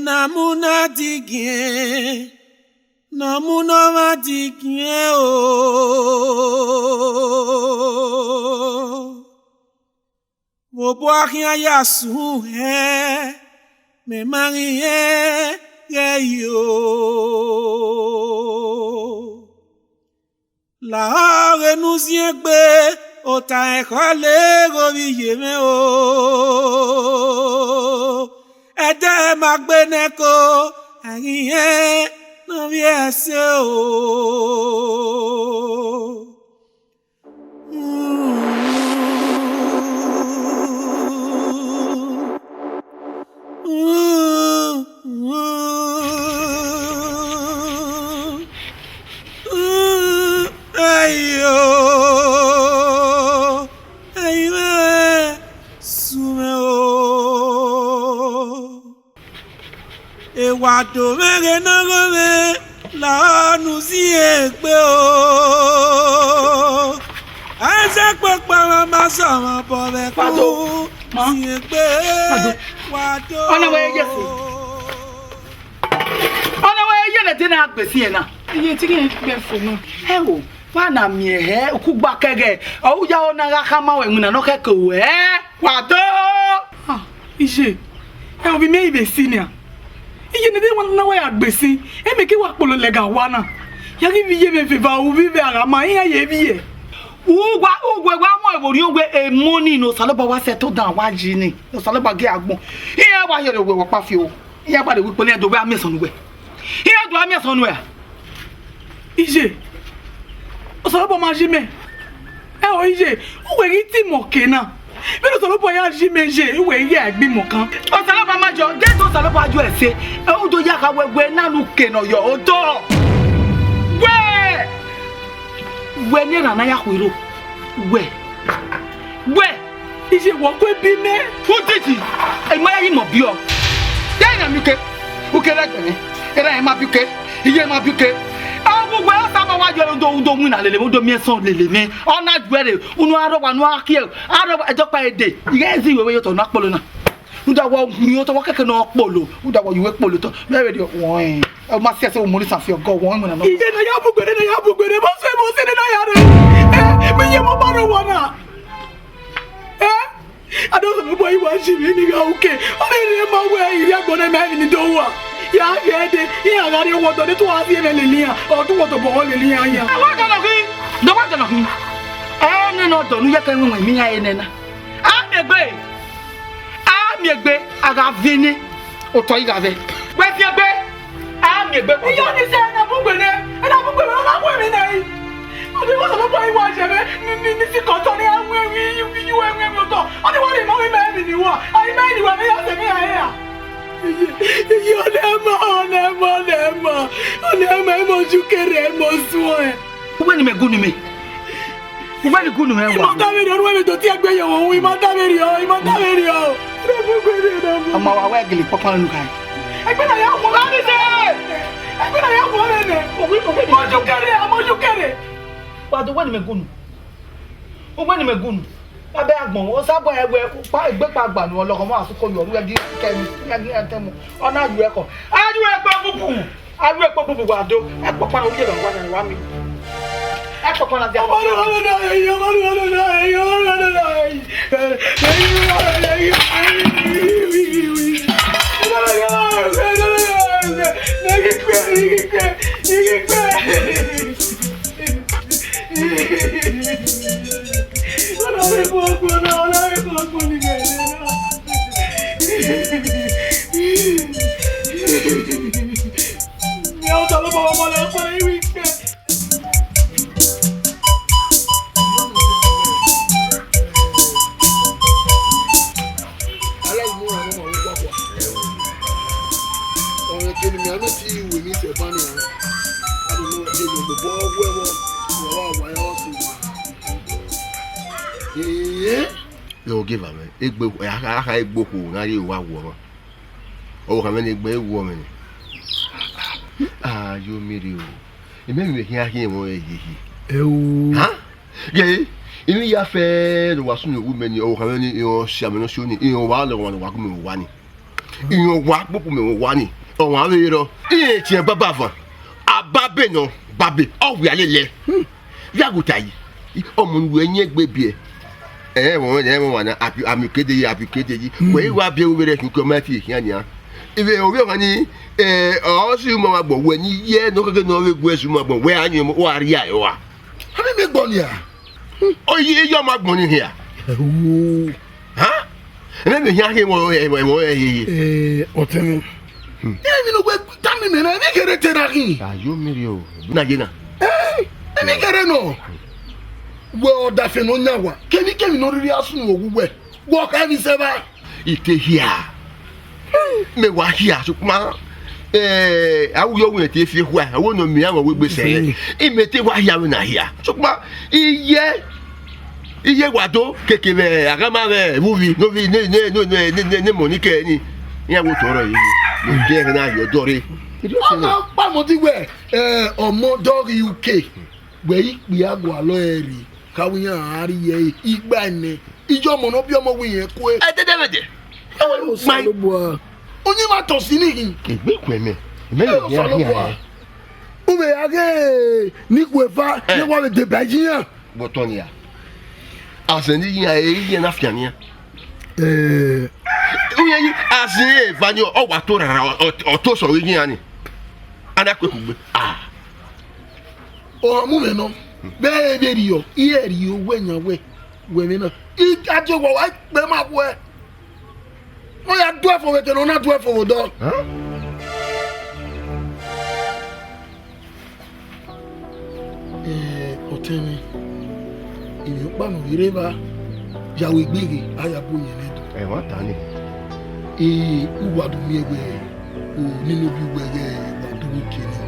namuna digie namuna madigie o bobo ahia yasu he me marie yo la renousie gbe ota ekole goviye me o ede magbeneko arie no viese o Wado mere na gome la nuzie gbe o ase papa ma so ma bobe ku si gbe wado ona we ye de na agbesi na iye ti ke gbe funu e wo fa na mi he okugba kege o ya ona ga kama we mu na no keke we wado ah ije e obi me ibe senior iye ne de wan na we agbesi e me ki wa polo lega wa na ya ki biye me fefa u bi be ara ma iya ye biye ugwa mo ebori ogwe e money no saloba wa settle down wa ji ni no saloba ge agbon iya wa yere we wo pa fi o iya gba de wi pele do we ameson we iya do ameson we ije o saloba ma ji me e o ije o we ri ti mo ke na bí ló sọ̀rọ̀ bọ̀ yá jí méje ìwé yẹ ẹ̀gbìmọ̀ kan. ọ̀sálọ́pàá máa jọ déètò ọ̀sálọ́pàá àjọ ẹ̀sẹ̀ ẹ̀hún tó yá ká wẹ́wẹ́ nánú kẹ̀nà yọ̀ ó tọ̀. wẹ́ ní ìrànà yà kúrò wẹ́ iṣẹ́ wọ́n pé bí mẹ́. fún títì ẹ̀gbọ́n yà yìí mọ̀ bí ọ. dẹ́yìn àmì ké wúkẹ́ lẹ́gbẹ̀ẹ́ ẹ̀rọ ẹ̀ máa bí ké iye máa bí ké. gbogbo ẹ sábà wá jẹ ndo mu na lele ndo mi son lele mi ona duere unu aroba nu akie aroba Edokpayi ede yezi wewe yo to na polo na unda wo mi yo to wo keke na polo unda wo yiwe polo to mere de won e ma se se o mo ni san fi ogo won mo na no ije na ya bugbere mo se na ya re mi ye mo ba ro wona adoso mo boy wa ji mi ni ga oke o le ma we iri agbona me ni do wa ya yede iya gari wodo de to wa fi me lelia o to wodo bo lelia ya wa kana ki do wa kana ki ni no do nu ye kan wen mi ya ene na a megbe aga vini o to iga ve we fi egbe a megbe ko yo ni se na bugbere o la ko mi na yi o ni wo so bo yi wa je me ni si ko to ni awun wi o to o ni wo ni mo mi me ni wa ai me ni wa me ya se mi ya Onema mojukere mosue. Uwani megunu me. Uwani gunu me wa. Imataveri onwe me doti agbeyo ohun imataveri o. Ama wa wegili popon lu kai. Egbe na ya mo ni se. Egbe na ya mo ne. Mojukere. Wa do wani megunu. Uwani megunu. Abe agbon o sabo egbe pa egbe pa agba nu oloko mo asuko yoru egi kemi egi atemu ona aju eko aju epo bubu ado epo pa o je lo wa na wa mi epo pa na dia Yo give am egbe aka egboku ngari wa wo o ka me ni egbe wo me yo miri o eme me hia mo ehihi ha ye ini ya fe do wasu ni women o ka me ni yo sia me no sio ni yo wa lo wa ku me wa ni Iyo wa popo me wa ni. O wa we ro. Iye ti e baba van. Ababe no, babe. O wi alele. Ya go tayi. O mo nwe yen gbebie. Wọ́n wà ní àmìkéde yìí wọ́n yìí wá bí ewúrẹ́ rẹ̀ kí n kọ́ máa fi ìhìn àníyàn ìwé òwe wọn ni ọ̀ọ́sì mọ̀ wá gbọ̀ wẹ̀ ní yẹ́ n'ókèké náà wọ́n gbọ́ ẹ̀sùn mọ̀ gbọ̀ wẹ́ ànyìn mọ̀ wọ́n àríyá ẹ̀ wá. Hami mi gbọ́ ni à. Oye yọ ọmọ gbọ̀n ní hìá. Ẹ̀mẹ́ mi hìá kí wọ́n yẹ. Ọ̀tẹ̀ mi. Ẹ̀mí ló gbé tàmí mi náà ẹ̀mí kéré tẹ̀ra kí. Ayọ̀ mìíràn o. Nàgé náà. Ẹ̀mí kéré náà. Wọ́n ọ̀dàfẹ́ ní ọ̀nyá wa kẹ́mi náà rírí asún òwúwẹ̀ wọ́n ká ní sẹ́bà. Ìtẹ̀ hìá mẹ́wàá hìá sọ́kùnmá awuyọ̀wò yẹn ti fi hùwà àwọn ọ̀nà mìíràn wọ́n gbé sẹ́yìn ìmẹ̀tẹ̀ wá hìá wọn náà hìá sọ́kùnmá iye wàdó kékeré àgàmà rẹ̀ wúvi nóvi ní mọ̀níkẹ́ ni ìyàwó tọrọ yìí ní bẹ́ẹ̀ náà yọ̀ dọ́rẹ́. Ọmọ pàmòtí wẹ̀ ọmọ dọ́ọ̀rì UK wẹ̀ ìpè àgọ́ àlọ́ ẹ̀rì káwọn yẹn àárí yẹ ìgbà ẹ̀nẹ̀ ìjọ ọmọ náà bí ọmọ wí yẹn kú ẹ. Ẹ dẹ́dẹ́ onye ma tọ̀ sí nìyí. Ìgbé ìpẹ́mẹ́ ìmẹ́lẹ̀ ní àhíyá. Ube ake ní kwefa ní wọ́n lè dèbẹ̀ yín yẹn. Bọ́tọ̀ ni à. Àṣẹ ní yíyan èyí yẹn náà fìyà nìyẹn. Ìyẹn yìí àṣẹ yẹn ìfani ọwà tó rárá ọ̀tọ̀ sọ̀rọ̀ yíyan ni. Adákùn kò gbé. Ọ̀hún mú mi nọ. Bẹ́ẹ̀ bẹ́ẹ̀ rí yọ iye rí owó ẹ̀yàn wẹ̀mí náà. Ìdájọ́ wọ̀ wá pẹ́ máa wọ ẹ. Wọ́n yà dún ẹ̀fọ́ wẹ̀tẹ̀ náà náà dún ẹ̀fọ́ wọ̀ dọ́. Ọ̀tẹ̀ mi èèyàn pàmò rere bá yàwó ìgbége àyàbò yẹn lẹ́dọ̀. Wọ́n ta ni. Ìwádùn mi ẹgbẹ́ o nínú bí wẹ́gẹ́ ìwádùn kìíní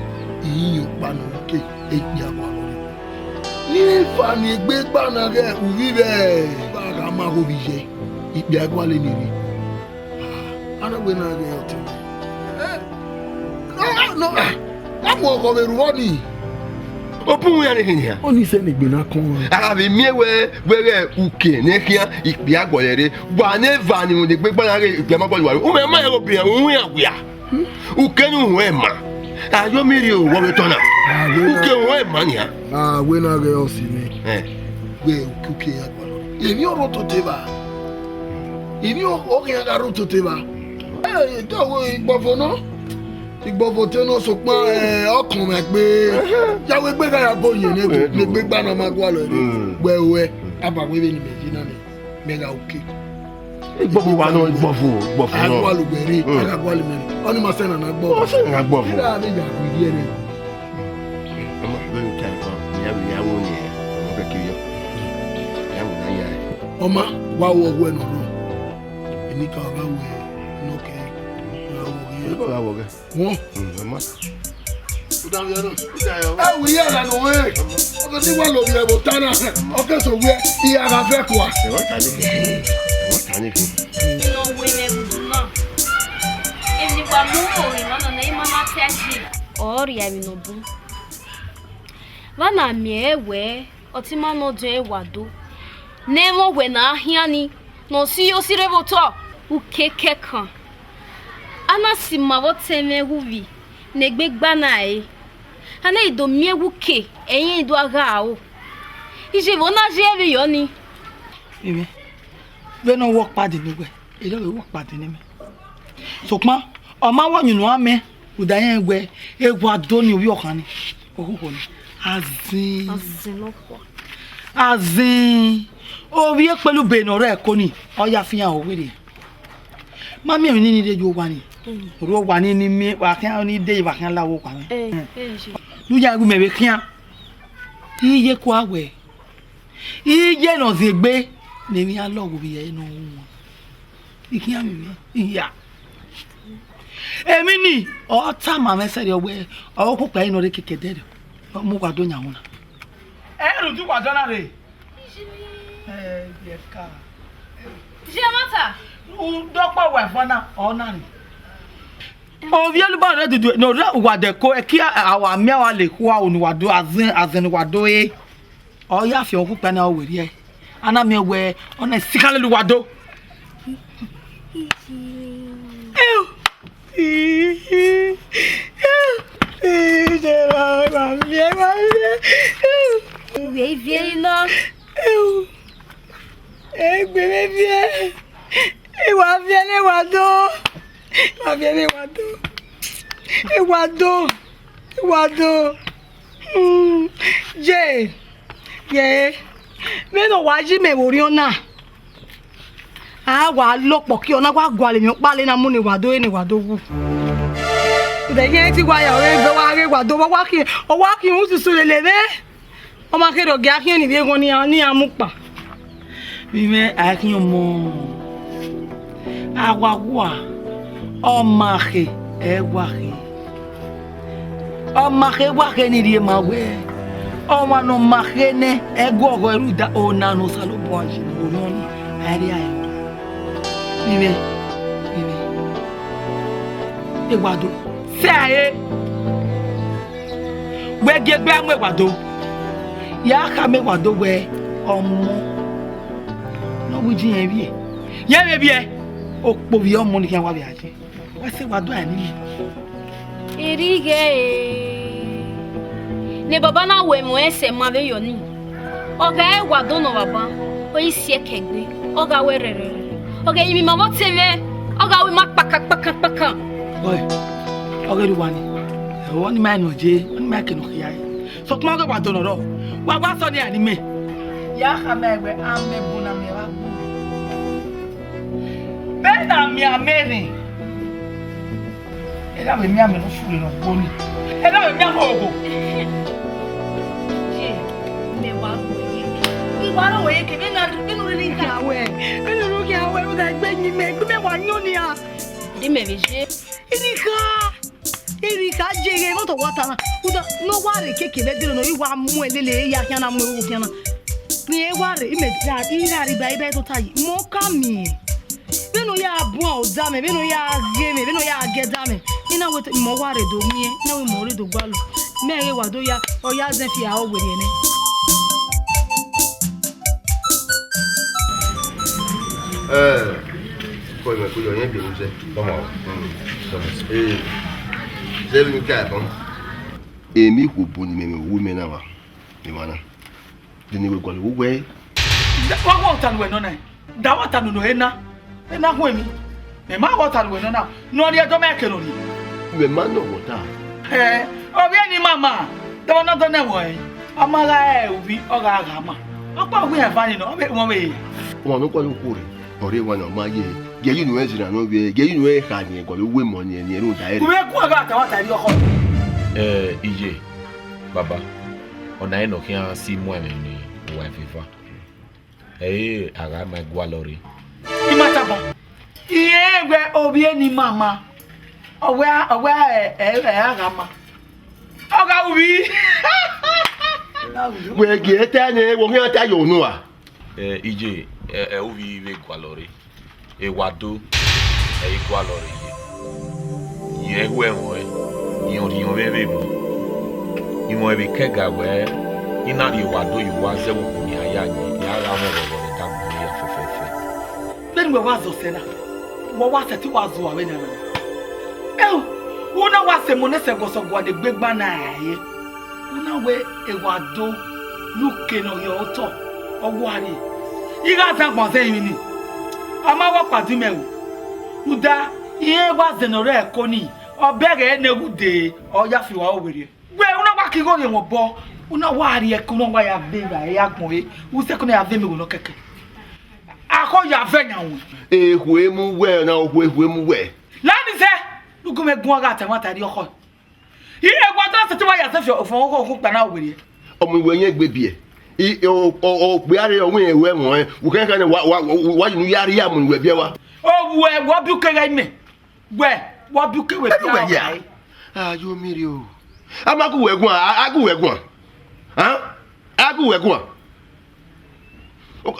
ìyíyàn pàmò òkè èpè àwọn àlọ́ rẹ̀. Ní ìfàní gbé gbàna rẹ̀ òrí rẹ̀ bára máa rò bí yẹ ìpè àgbálẹ̀ nìyí. Anagbe náà rẹ̀ ọ̀tẹ̀ mi. Láàmú ọkọ̀ mi rú wọ́n ni. O pun ya ni hinya. Ó ní sẹ́ni gbìnà kan. Àbí miewe were uke ne kia ìpè agbolere. Wa ne va ni mo de gbe gbana re ìpè ma bolu wa. O me ma ero bi ohun ya gua. Uke nu hu e ma. Ayo mi ri o wo me tona. Uke hu e ma ni ha. We na re o si ni. We uke ya gbalo. Èmi oro to te ba. Èmi o kin ya ro to te ba. Do wo igbofo no. Ìgbọ̀fọ̀ tí ó sọ pé ọkàn mẹ́ pé yàwó gbé káyà bóyè ní gbé gbáná máa gbọ́ lọ rí wẹ́wẹ́ abàwé ní méjì náà ní mẹ́ga òkè. Ìgbọ̀fọ̀ wa náà ìgbọ̀fọ̀ náà. Àgbọ̀ alùgbẹ̀rẹ̀ àgbọ̀ alùmẹ̀rẹ̀ ọ́ ní ma sẹ́nà náà gbọ́. Ó sẹ́nà náà gbọ́ fún. Kílá àbí ìyá kò yí ẹ̀rẹ̀. Ọmọ lórí ìta ẹ̀kọ́ ìyàwó ni ẹ̀ ọmọ kékeré yọ. Ìyàwó náà yà ẹ̀. Ọmọ wa wọ ọwọ́ ẹ̀ nọ̀rọ̀ èmi kan ọ̀gá wọ ẹ̀ lókè wọ́n. Ẹ̀wù yẹ́ ìlànà òwe ọkọ̀ tí wọ́n lò yẹ̀ bò tánà ọkọ̀ tó wẹ́ ìyá ara fẹ́ kọ́. Ẹ̀wọ́n ta ní fún. Inú òwe ẹ̀rù náà. Ènìwà mú òrìn lọ́nà ní ìmọ̀ náà tẹ́sí. Ọ̀rìà ìrìnàbù. Lánà mi ẹ̀wẹ̀ ọtí máa ń ọdún ẹ̀wàdó. N'ẹ̀wọ̀n wẹ̀ náà híá ni nà sí ó sí rẹ́bọ̀tọ̀ ukeke kan. Anasi mawo teme huvi negbe gbana e ana ido miewu ke eyin ido aga o ije wona je ebe yo ni ebe we no work pad ni we e do work pad ni me so pon o ma wo nyunu ame udayen egbe egwu adoni owi okan ni okuko ni azin owi e pelu beno re ko ni o ya fihan o were mami mi ni dejo wa ni ro wa ni mi wa kan ni de wa kan lawo pa me lu ya gu me kan iye ko awe iye no se gbe ni mi alogo bi ye no won ikin mi iya èmi ni o ta ma me se re owe o ko pa ino re kekede re mo kwa do nya won ru tu kwa do na re yes ka je mata dọ́pọ̀ wẹ̀ fọ́nà ọ̀nà ni. Ovi olúbọ̀ rẹ̀ dùdú ní ọ̀rẹ́ ìwàdẹ̀ kó ẹ kí àwọn àmì àwọn lè kó àwọn oníwàdó àzẹniwàdó yé. Ọ̀yà fi ọkùn pẹ́ náà wẹ̀rí ẹ̀. Anami ẹ̀wẹ̀ ọ̀nà ìsìkálẹ̀ lùwàdó. Viens là. Jay. Yeah. Me no waji me woriona. Wa lopo ki ona wa gwale mi pa le na mu ni wado wu. De yen ti gwa ya wa re wado wa ki un susu le be. O ma ke do ga ki ni be gon ni amupa. Mi me a ki mo. Agwa o ma ke e gwa ke. O ma ke wa ke ni ri ma we. O wa no ma ke ne e gwo go ru da o na no salo bo ji o no ni ari ayo. Mime. Ewado. Say we get back me wado. Ya ka me wado we omo. No we jin ebi. Ya me bi e. Opo bi omo ni kan wa bi aje. Wa se wado ani. Erige. Ne baba na we mo ese ma be yoni. Oga e wado no baba. O isi ekegbe. Oga we rere. Okay, you mama TV. Oga we mak paka. Boy. Oga du wani. Woni ma no je, woni ma ke no kia. So kuma go wa do no ro. Wa so ni ani me. Ya ka me gbe ame bu na me wa. Be na mi ameni. Ela we mi ame no furi no boni. Ela we mi ame ogo. Je, me wa go ye. Iwaro we ke be na ri ka we. Awe o da gbe ni me wa nyon ni a di me veje Erika jere mo to wata na uda no ware keke be dire no iwa mu elele ya kiana mu o kiana ni e ware imedra iri bai to tai mo kami be no ya bu o da me be no ya ge me be no ya ge da me ina we mo ware do mi e na we mo re do gwalo me e wa do ya o ya zen fi a o were ne Poi ma quello niente non c'è. Come? Zero in capo. E mi cupo ni me women na. Ni mana. Dini we kwalo we. Wa wota no no na. Da wota no no ena. Ena ho emi. Me ma wota no no na. No dia do me ke no ni. We man no wota. Obi ni mama. Do na do na wo e. Amara e obi o ga aga ma. Opa we e fani no. Obi mo we. Mo no kwalo kure. Ore wa na ma ye. Ge yi nu e zira no be. Ge yi nu e ka ni kwalo we mo ni ru da ere. Ku me ku aga ta wata ri oko. Ije. Baba. Ona eno kian si mo ni wa fifa. Aga ma gwa lori. Imata bon. Iye gbe obi ni mama. Owe aga ma. Oga ubi. We ge ta ni wo ngan ta yo nu a. Ije ubi we gwa lori. Wado gwa lori ye. Ye we mo yon bebe bu. Imo be kega we ina ri wado yu wa ze wo ni aya ni ya ra mo ro ni ta bu ya fefefe. Then we was osena. Wo wa se ti wa zo awe na. Wo na wa se mo ne se gosogwa de gbegba na aye. Wo na we wado luke no yo to owo ari. Iga ta pon se yin ni. Ama wa padu mewu. Uda iye wa zenore ekoni. Obere enegude oya fi wa owere. We una wa ki go ye won bo. Una wa ari e kuno wa ya be ra e agbon e. U se kuno ya be me wo no keke. Ako ya fe nyawo. Ehwe mu we na ehwe mu we. Lani se lugu me gun aga tawon tari oko. Iye gwa to se ti wa ya se fi ofon ko pa na owere. Omo iwe yen gbe bi e. O pe are ohun ewe won wo kan kan wa nu yari ya mu iwe bi wa. O we wo bi ke ga me. We wo bi ke we ya. Yo miri o. Amaku we gun agu we gun. Agu we gun.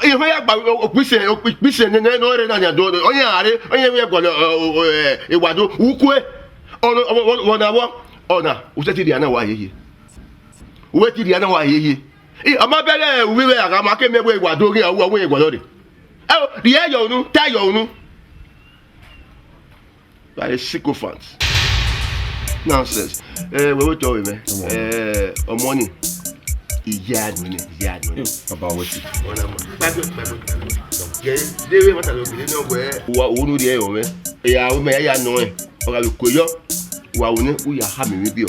Ife ya gba opise ne no re na nya do onye are onye we gbo iwado ukwe ona wo ona useti ri ana wa yeye. Uwe ti ri ana wa yeye. Ama bele uwe aga ma ke megbo iwado ri awu awon igbo lori. Ri e yo nu ta yo nu. Like a sycophant. Nonsense. We will tell you, man. Money. Iyamu. About what? They will matter. They know where. Who know the air, man? Yeah, we may know it. Or I will call you. Who are having with you?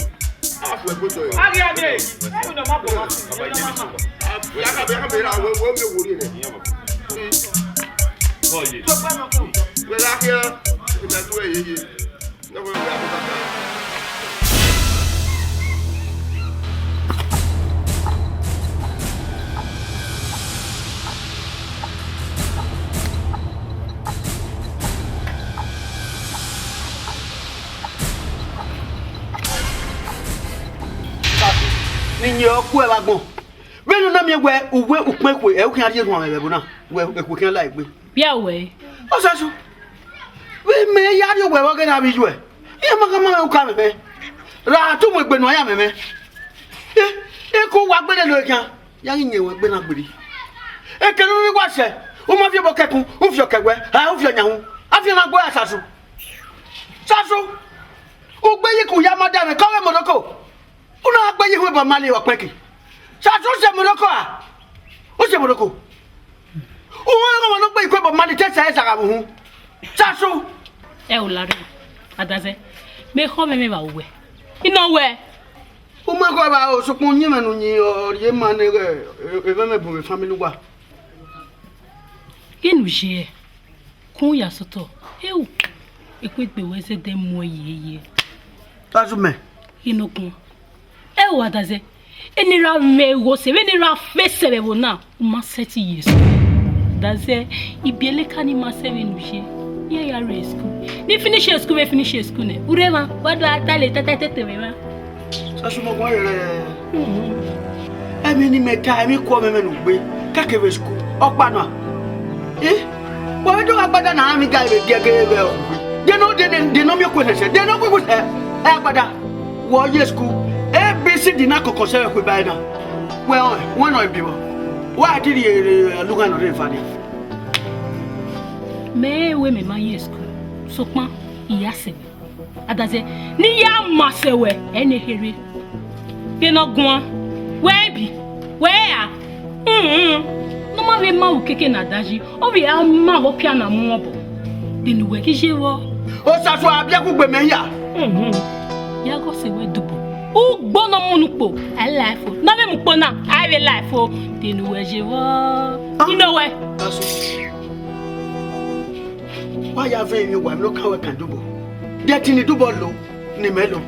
Ninyo ku e wa gbon. We no na me we uwe upekwe e ukan ade ru amebe na. We ekukan like we. Bia we. Osaso. We me ya de we wa ga na bi ju e. E ma ka ma ukan mebe. Ra tu mo gbe no ya meme. E ko wa gbe le kan. Ya yin we gbe na gbiri. E ke no wi wa se. O ma fi bo kekun, o fi okegwe, o fi onyahu. A fi na gbo asaso. Saso. O gbe yi ku ya madam ka we modoko. Una agbaye we ba mali wa peki. Sa so se moroko a. O se moroko. O we no gbe ikwe ba mali tesa esa ka hu. Sa so. E o lare. Adaze. Me ho me ba we. Ino we. O ma ko ba o so kun yin menu yin o ye ma ne e be me bu me family wa. Inu je. Kun ya soto. Eu. Ikwe gbe we se dem mo yeye. Sa so me. Ino kun. Ewa daze enira mego se enira face level na uma 30 years daze ibiele kani ma 7 nuje ye ya school ni finish school ne urema wada tale tete mema Sasu mo gwa emi ni meta emi ko me no gbe kakere school opa na wo do agbada na ami ga ibe gege be o de no me ko se de no gbe se agbada wo ye school ABC did not consider with by now. Well, one of you. Why did you look at the father? Me, women, my school. So, ma, yes, Adaze, Nia Masewe, any hurry. You're not going. Where be? Where? No matter how kicking a daji, or we are my piano mobile. Then where is you? Oh, that's why I'm going to be here. Yago se we dubo. O gbono munupo alife o na me mupo na I will life o tinu we je wo you know why you very you wa no kan we kan dubo de tini dubo lo ni melo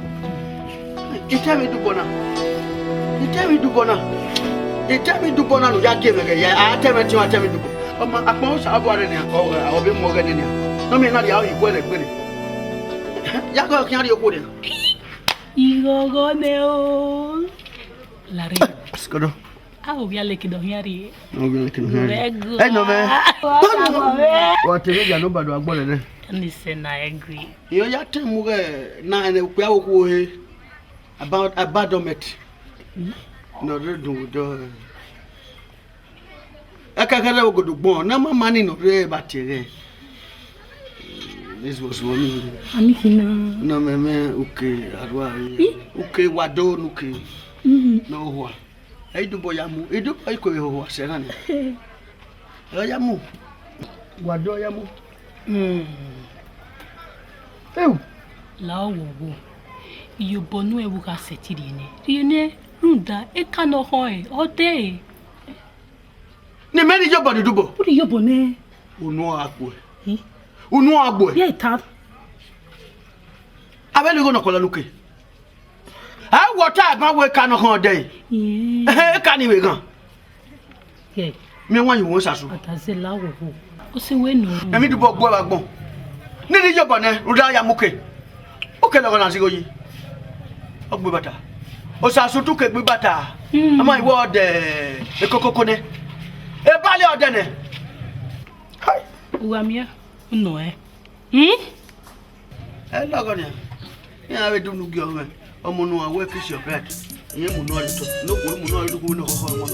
ite mi dubo na no ya ge me ya ateme ti dubo o ma apon sa abo are ni o be mo ga ni no me na ya o igwe le gbe ni ya go kan ri o ko de Igogoneo Larry. Skodo. Ah, we are like the here. No, we are like the here. No, man. What is it? No, but I'm going to listen. I agree. You are telling me now, and we are about abandonment. No, do. I can't go to born. No more money, no, but this was one. No, man, okay, okay, what do okay? No, what? I do boy, Iyamu. Edokpayi who was saying, Iyamu. What do Iyamu? Oh, Lao, you bonu e wuka setidine. Yene, Runda, e cano hoy, all day. Ne many job on the dubo. What are you bonnet? Uno agbo. Uno agbo. Yeah, tap. I will go no call look. I what I my work can all day. Yeah. Can you go? Yeah. Me want you want sasu. Ataze lawo. O se we no. Na mi dubo gbo agbon. Ni ni job on e, Ruda Iyamu. Okay lo na sigo yi. Ogbe bata. O sasu tu ke gbe bata. Ama iwo de ekokoko ne. E bale ode ne. Hai. Uamia. No eh. Eh logo ne. Ya we do nu gi o me. Omo nu awe fish your bread. Yen mu no to. No ko mu no do no ko mo.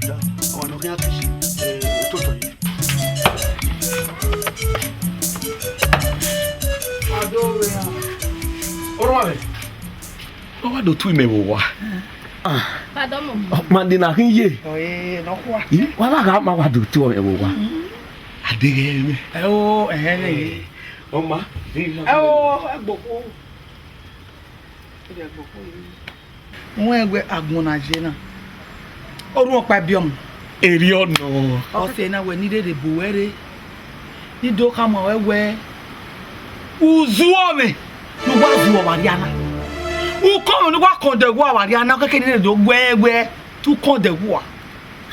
Da. O no kan fish. To. Orome. Owa do tu me wo wa. Pardon mo. Mandina hinye. Oye, no kwa. Wa ba ga ma wa do tu me wo wa. Adege mi. Oh, Oma. Agboko. Wọ́n ẹgbẹ́ agbọ̀nàjẹ́ náà. Orun ọ̀pá bíọ́mù. Eri ọ̀nà. Ọ̀sẹ̀ náà wẹ̀ ní dédé bòwẹ́rẹ́. Ní dókàmọ̀ wẹ́wẹ́. Uzuome. Lugba zuwa wariana. Ukomo lugba kondegwa wariana keke ni do gwegwe tu kondegwa.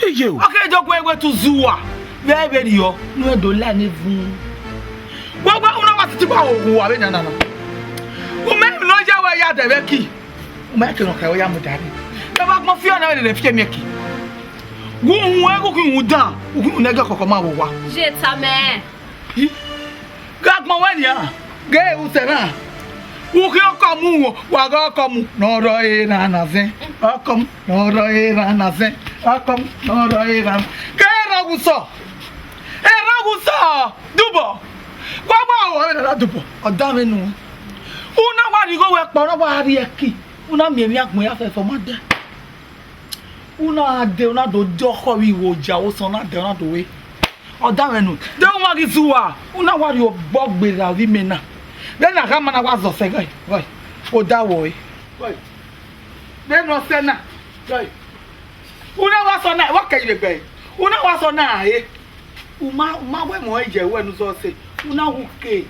Eye o. Ake do gwegwe tu zuwa. Bebe dio nu edo la ni vun. Gbogbo una wa titi kwa ogun wa be na. Ume no je wa ya de beki. Ume ke no ka wa ya mu dari. E ba gbon fi ona we de fi meki. Gun we go ki un dan, ogun na ga kokoma wo wa. Je ta me. Ga gbon we ni a. Ge u sera. Uki okamu wa ga okamu no ro e na na zen. Okom no ro e na na zen. Okom no ro e na. Ke raguso. E raguso. Dubo. Gbogbo wa na dubo. Oda me nu. Una wa ri go we po na wa ri eki. Una mi emi agbon ya fe fo mo de. Una de una do joko wi wo ja wo so na de una do we. Oda me nu. De wa ri zuwa. Una wa ri o gbogbe ra wi me na. Then I come and I was of say, boy, oh, that boy, boy. Then no senna, boy. Una was on that, what can you be? Una was on that, eh? Uma, when my age, when you say, Una, okay.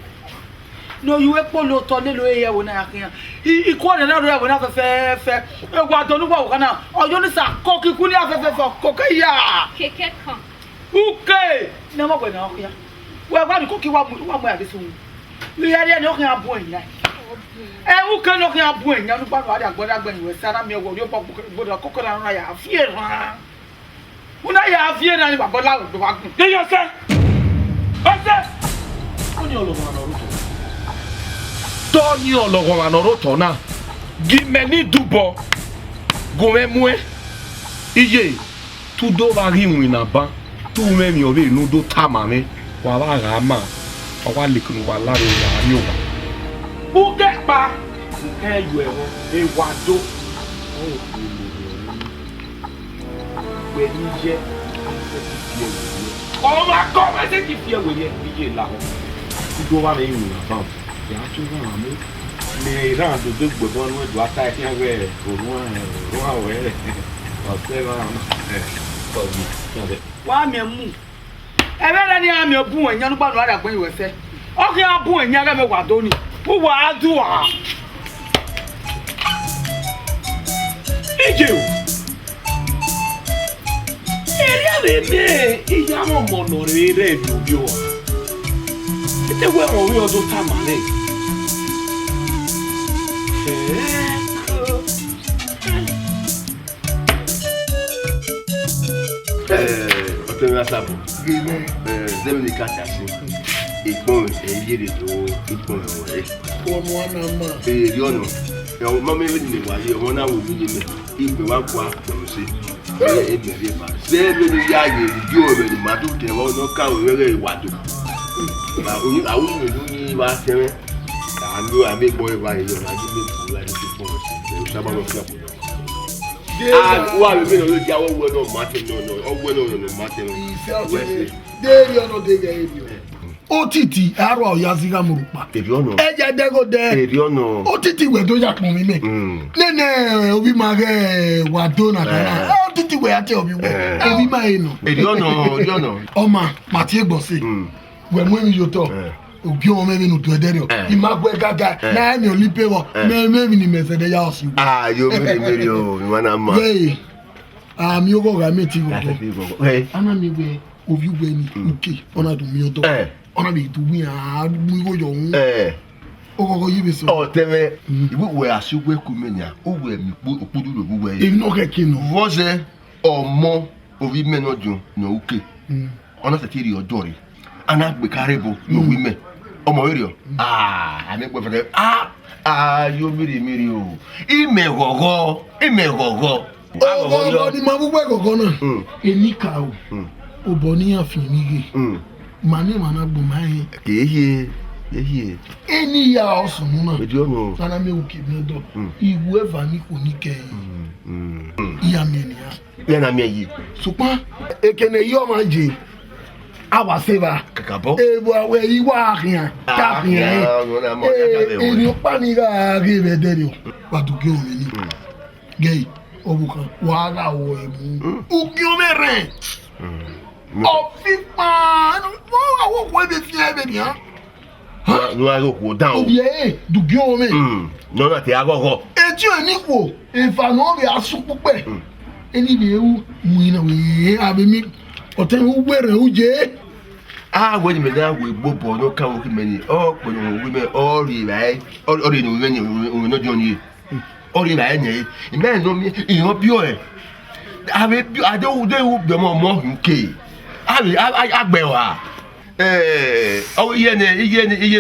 No, you were polo to little here when I can. He called another when I was fair. What don't know what now? Oh, you understand? Cocky couldn't have for cockaya. Kekeka. Okay. Never went out here. Well, what cookie one way this one. We had a knocking up point. And who can knock up point? Young Papa, when you sat on me, your pop with a coconut. I have fear. When I have fear, I have a lot of walking. There you say. What's that? Tony Ologomano na. Gimeni dubo. Gome mwe. Iye. Tu do vari mwina ba. Tu me mi ove nu do tamame. Wala rama. Awa likun wala ro wa yo. Ugepa. Uke yu ewo. E wado. We ni je. Oh my God, I said if you were here, la. Tu do wa me mwina ba. Ya tu wa me. Me ran do Degbueyi won we do ata ki we orun we. Ose wa na. Wa me mu. Ebe ni ami obu enyan nu gbanu ada gbon iwese. O ki abu enyan ga me wa do ni. Wo wa adu wa. Ije o. Ere me Iyamu mono re do bi o. Ite we o we o do tamale. Otemi asabo. Zemini kachasi. Ikpon eyiri do ikpon ore. Omo anama. Eri ono. E o mama ebi ni wa ye, won na wo bi ni. Ipe wa kwa pon se. E bere ba. Se be ni ya ye di o be ni ma do te won no ka o were iwado. Ba oyin awu ni ni wa sere. Ando ame boy wa yo na gi me bu wa ni ti pon se. O saba lo fi apo. Wa be no lo jawo wo no Martin no. O wo no Martin. Deri ono de ge Otiti aro oyaziga murupa. Eri ono. Eje dego de. Eri ono. Otiti we do yapon mi me. Nene obi mage wa do na kana. Otiti we ate obi we. Obi ma eno. Eri ono. Oma mati egbonse. We mu mi yoto. Obi o me nu to ederio. Imagwe gaga na mi olipe wo. Me ni mesede ya osi. Ah, yo me o, mi wana ma. Wey. Mi ogo ga meti go. Hey. Ana mi we obi we ni nke ona do mi yoto. Ona bi tu mi a mu go yo un. Ogogo yibe so. O teme, ibu we asugwe kumenya. O we mi opodu lo bu we. E no keke no. Voze omo obi meno dun no uke. Ona se tiri odori. Ana gbe karebo no wi me. Omo eri o. Ani gbe fere. Yo miri o. Imegogo. Ogo ni ma bu gbe gogo na. Enika o. Obo ni afin mi ge. Mani mana gbo mai. Keye. Ehi. Any ya also no. We do know. Sana me uke me do. Iwu eva ni ko ni ke. Iyame ni ya. Ya na me yi. Supa ekene yo manje. Awa seva. Kakabo. Ebu awe iwa ahian. Kahian. Eni opani ga rive derio. Watuke o me ni. Gay. Obuka. Waga o emu. Uki o me ren. Ofipa. Wo wo be fi ebe ni ha. No I go down. Obiye dugi o me. No na te agogo. Eji oniko. Efa no be asu pupe. Eni be ewu muina we abemi. Oten ugbere uje. When me now we bobo no can work many. Oh, when we may all right. All in when you not join you. All in any. Man, no me in your pure. I don't do more okay. I bewa. Oh, yeah,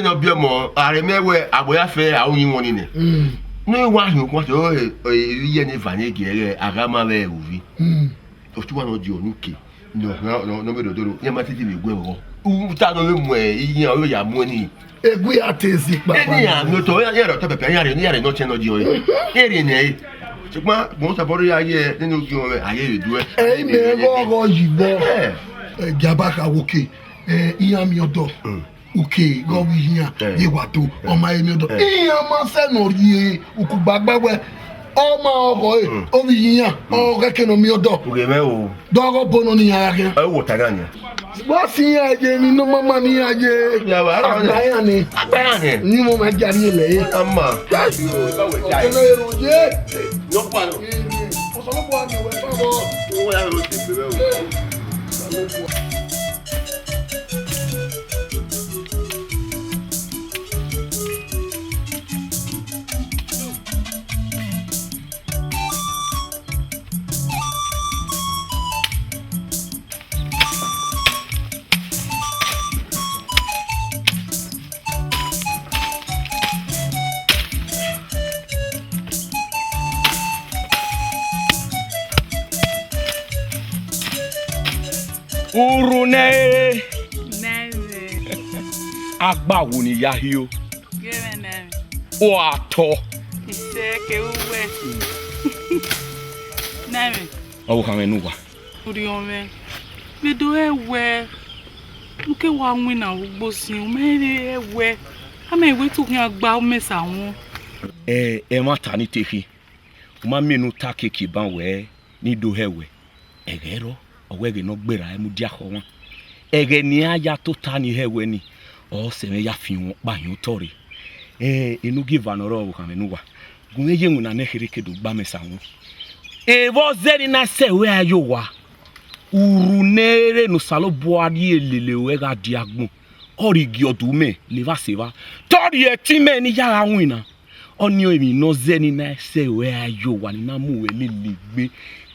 no be more. I remember I will have I only one in it. No one who wants to yen vanity, Agama uvi. To one of your nuki. No, do. Yamati will go. Utano mwe iyan ya money. Egwe atezi pa. Eni ya no to ya ro to pepe ya re no che no di oyi. Eri ni. Ṣùgbọ́n mo so boru aye nínú ojú wọn aye re du e. Me go yibo. Jabaka woke. Iyami odo. Uke go wi yan. Yewato o ma emi odo. Iyan ma se no ri ukugbagbawe. Ọmọ ọkọ̀ ẹ̀ omi yíyàn ọ̀rẹ́ mi ọ̀dọ̀. Ògè mẹ́ o. Dọ́rọ̀ bọ́nà ní ara kẹ́. Ẹ wò tàgá ni. Wọ́n sì ń ajé nínú mọ́mọ́ ní ajé. Àgbáyà ni. Àgbáyà ni. Ní mo máa jà ní ilẹ̀ yìí. Àmà. Ọ̀nà èrò jẹ́. Lọ́pàá lọ. Ọ̀sọ̀lọ́pọ̀ àti ìwẹ̀ fáwọn. Owó yà ló ti bẹ̀rẹ̀ o. Urune agbawo ni yahio o ato iseke uwe name o ka menuwa uri ome medo ewe nke wa nwin na ugbosin o mere ewe ama ewe to kin agba o mesa won e ma ta ni tefi o ma menu ta keke ban we ni do hewe egero owege no gbera emu dia ko won ege ni aya to ta ni hewe ni o se me ya fi won pa yun tori inu give anoro o kan menuwa gun eye ngun na ne hereke do gba mesa won e bo zeri na se we ayo wa urunere no salo boadi elele we ga diagbon origi odume le va se va tori e ti me ni yara win na oni o emi no zeni na se we ayo wa ni na mu we lele gbe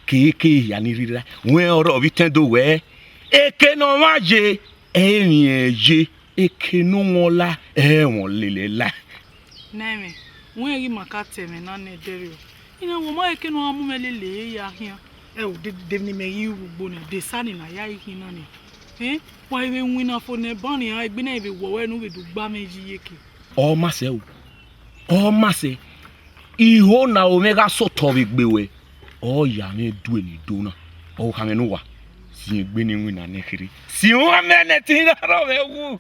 keke ya ni rira wen oro bi tendo we eke no maje erin eje eke no won la won lele la name wen ri maka teme na ne dere ina wo mo eke no amu melele ya hian o de ni me yi ugbo ne de sani na ya yi na ni wa iwe nwina fo ne bani ha egbe na ibe wo we nu be du gba meji yeke o ma se iho na omega so to bi gbewe o ya me du eni do na o ka me nu wa si egbe ni nwina ne kiri si won me ne tin na ro me wu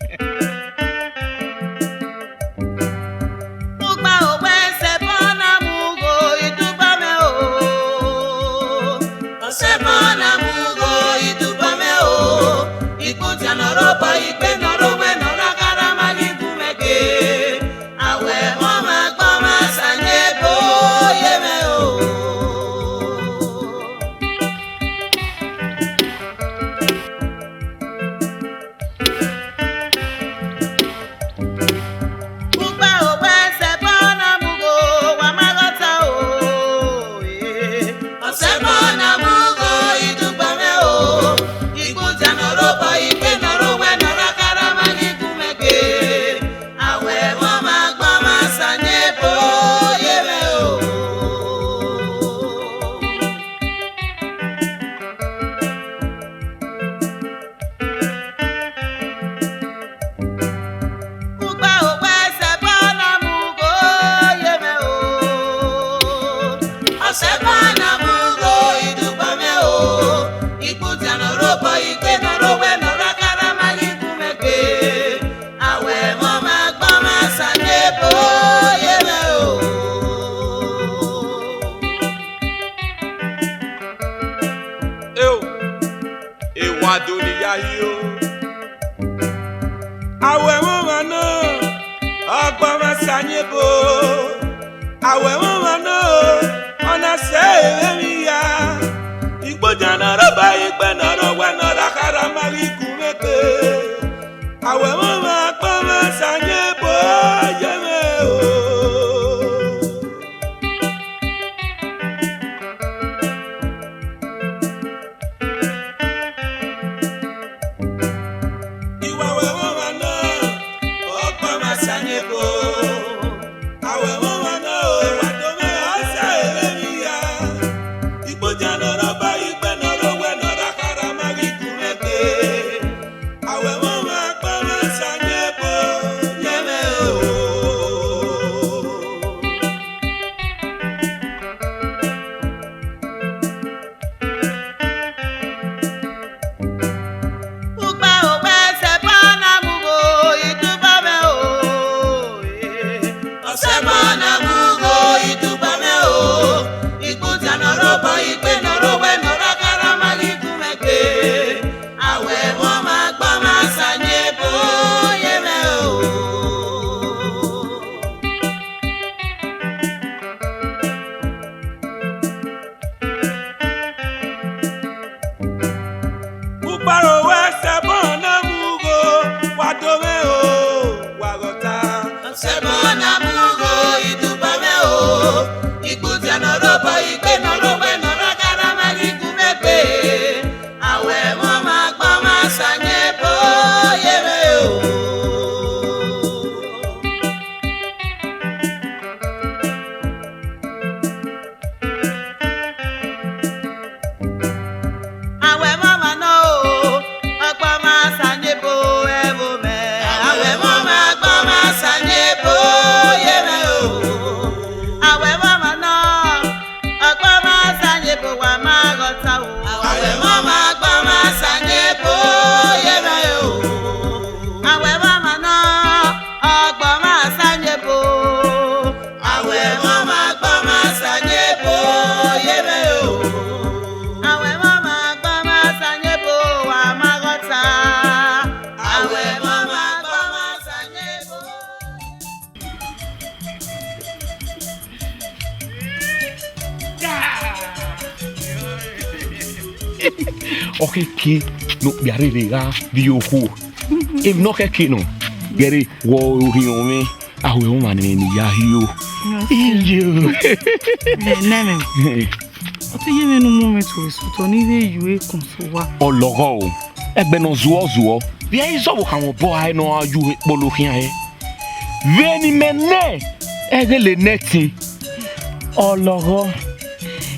Awe mama no, ona say me ya. Igbo jana roba igbe no ro we no ra kara mari kumete. Awe mama pa ma sanye bo yeme o. Iwa we mama no, o pa ma sanye bo. Awe mama no, wa do me asa emi ya. Igbo jana roba igbe no ro we no ra kara mari kumete. Awe mama pa ma sanye bo yeme o. Ugba ogba se pana mugo ituba me o. Ose pana mugo ituba me o. Ikuta no robo igbe no rowe no rakara maliku meke. Awe mama gba ma sanye bo yeme o. Uparo wese bona mugo wadome o wagota. Ose pana mugo ituba me o. Ikuta no robo igbe no rowe no rakara maliku meke. Awe mama gba ma sanye bo yeme o. Awe mama no, agba ma sanye bo evo me. Awe mama agba ma sanye bo yeme o. Awe mama no, agba ma sanye bo wa ma gota o. Awe mama agba ma sanye bo yeme o. Awe mama no, agba ma sanye bo. Awe mama agba ma sanye bo yeme o. Awe mama gba ma sanye bo wa ma gota. Awe mama gba ma sanye bo. Okay, ki no biare rega bioko. If no ke no, biare wo riome. Awe o mane ni ya hiyo. Iyo. Neme. Oti yeme no moment we so ni we you kon so wa. Ologo o. Egbe no zuo. Bia izo wo kan wo bo ai no aju polo hian he. Veni mene. Egele neti. Ologo.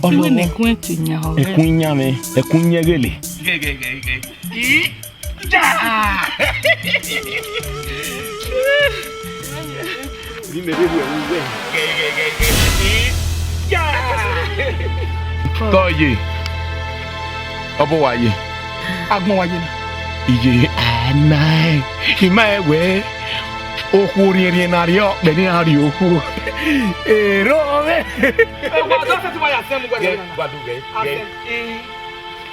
Iwe ne kwenti nya ho. Ekunya me, ekunya gele. Toye. Obo waye. Agbon waye na. Iye anai. Ima ewe. Oku rin na rio, beni ari oku. Ero me. Wa do se ti wa ya se mu gbe na. Gbadu ge.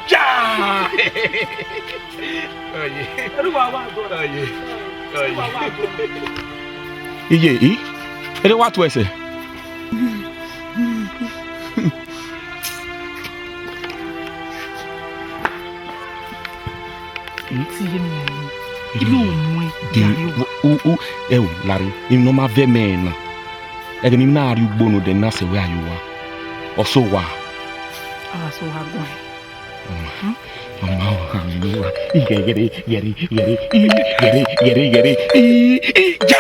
Ja! Oye. Eru wa go. Oye. Iye i. Ere wa tu ese. Ti yeme. Ilu mu Eu, Larry, eu não me mena. É que nem na área o bono de nascer o ayuwa. Ou só wa. Ah, so ha go. Mama, ayuwa. Gere. Ja!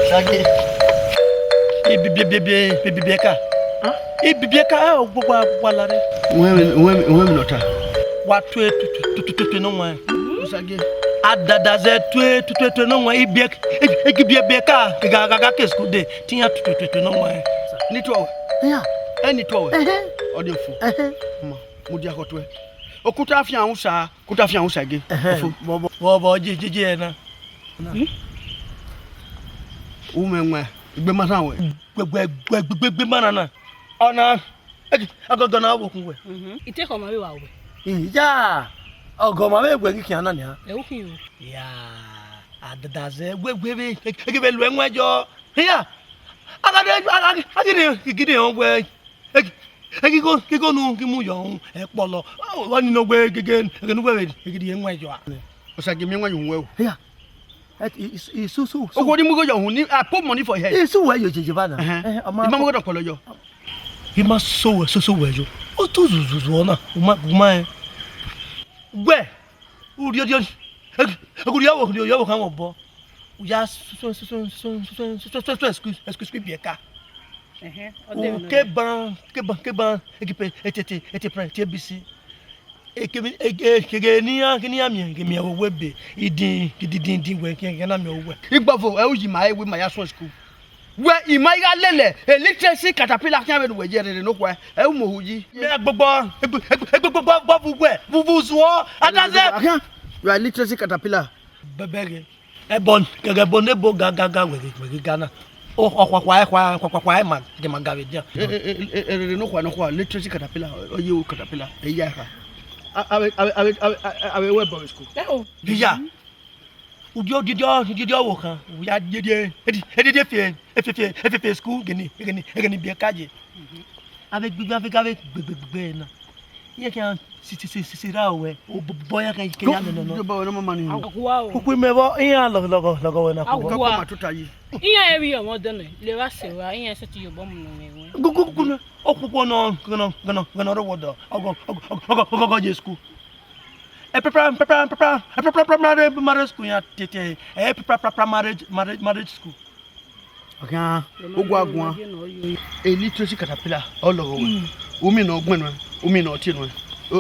Sage. Bibieka. Bibieka gbogbo Lare. Wem nota. Wa tue no wa. Sage. Adada ze tue no wa ibieka. Bibieka gaga keskude. Tinya tue no wa. Ni to. Ya. Eni to. Odefo. Ma, mudi akotwe. Okuta afian usa, ge. Bobo jiji na. Umenwe. Igbe masa we. Gbe manana. Ona. Agogona wo kunwe. Ite ko ma we wa we. Ya. Ogoma me gwe ki ana ni ha. E wo kin o. Ya. Adadaze gbe egebe lu enwejo. Ya. Agade gide onwe. Kigo nu ki mu yo epolo. Wa ni no gbe gege nu gbe gide enwejo. Osage mi enwe yo. Ya. Isusu. Ogodi mu go yo hun ni I put money for her. Isu we yo jeje na. Ima mo go do polo yo. Ima so we yo. O to zuzu ona. Uma gbe. Uri odi. Aguri yawo kan wo bo. Uya excuse bieka. Ke ban ekipe etete prend TBC. Ekege ni mi wo webe idin we ken na mi wo. Igbofo e uji ma ewe ma ya so school. We imaya lele electricity caterpillar kan we jere no kwa e mo huji. Me gbogbo vuvu zo adaze. You are electricity caterpillar. Bebege. Ebon nebo gaga we Ghana. Kwa man ke magawe dia. No kwa electricity caterpillar oye caterpillar e ya ha. Awe we boy school. Dia. Udio wo kan. Ya dede fie school geni bi kaje. Avec gbegbe na. Ye kan sira we o boya kan ke ya no. Do ba no mama ni. Akwa o. Ku mebo iya logo we na Ko ma tuta yi. Iya ewi o mo don le wa se wa iya se ti yo bo mu no we. Gugu na okupo no gonna ro wodo. Ogo je school. Prepare marriage school ya tete. Prepare marriage school. Okay. Ogwa electricity caterpillar all over. Umi no ogbon no, umi no ti no.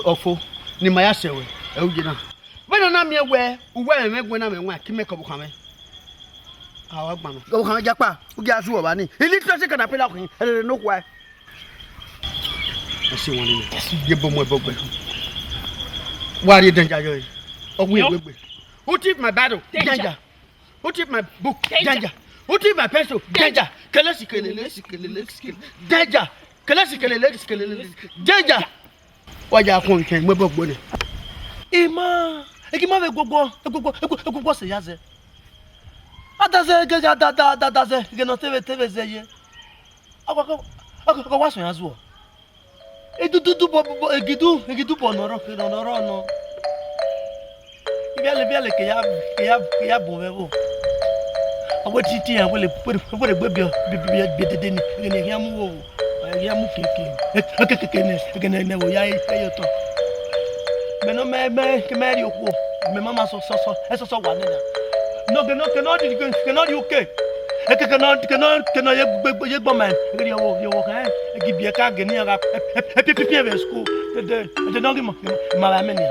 Ofo ni maya sewe. E ugina. When na me we me na me nwa ki make up kwame. Awa gba no. Go kan japa, ugi asu oba ni. Electricity caterpillar ko e no kwa. I see one in. Ye bomo bogbe. What you danger yo? Ogwe. Who tip my battle? Danger. Who tip my book? Danger. Who tip my pencil? Danger. Danger. Danger. Why you come ken we bogbo ni? Ima, ekima we gbogbo se yaze. Adaze daze, ge no teve zeye. Akwa waso yazo. Egidu bonoro no. Biale ke ya bovevo. Awo titi ya wele gbebio bidede ni Ehigiamu wo. Ehigiamu keke ne wo ya Ehigiator. Beno me okwo. Me mama so wa nena. No cannot UK. Cannot ye gboman. Yo wo kan e bi ka geni ara pipi ve school. De no gi ma la meni.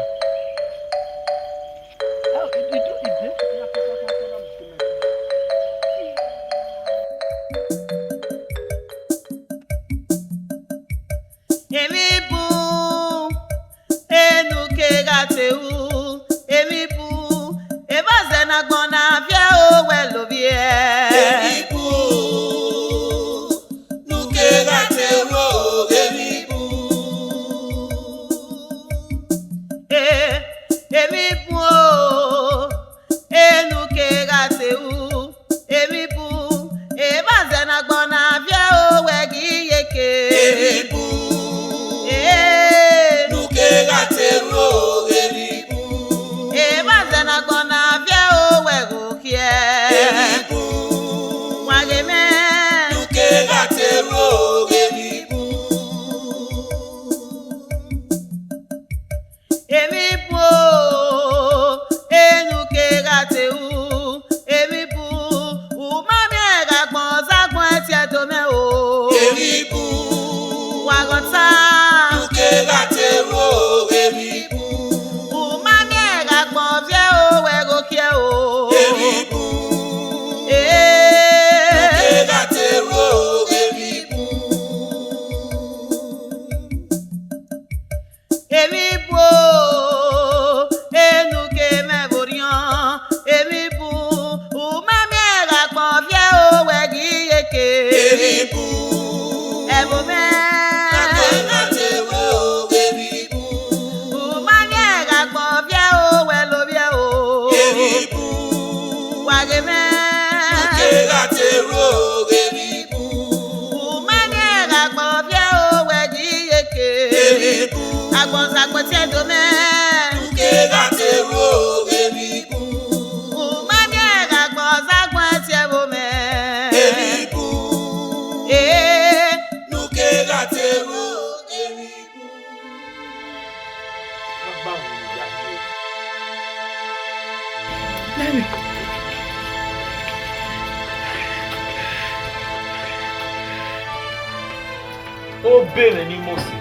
O Benin ni Mose.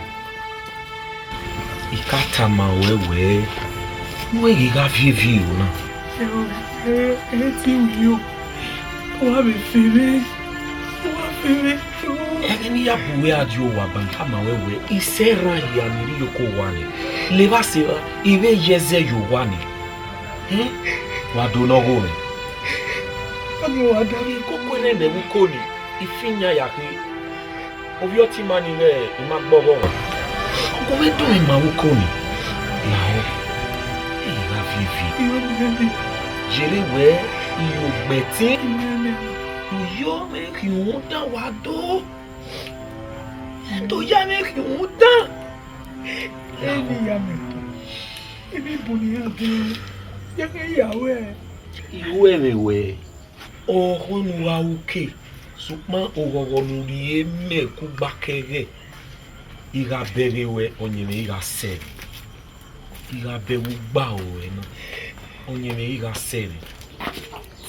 Ikata ma wewe. Wewe ga vivi una. Ti wiyo. Wa be fere. Ni ya buwe ajo wa banka ma wewe. Isera ya ni yoko wani. Leba sera iwe yeze yo wani. Wa do no go me. Ani wa dari Kokwere ne wukoni. Ifinya ya ki. Obi otima ni le imagbogo. Ko we do imawukoni. Lao. Ira vivi. Jere we iyo gbeti. Yo me ki won da wa do. To ya me ki won da. ya me. Ebi boni ade. Ya ke yawe. Iwe mewe. Ohun wa uke. Sukman ogogonu rie me ku bakere. Iga berewe onyeme iga se. Iga bewu gba o ena. Onyeme iga se.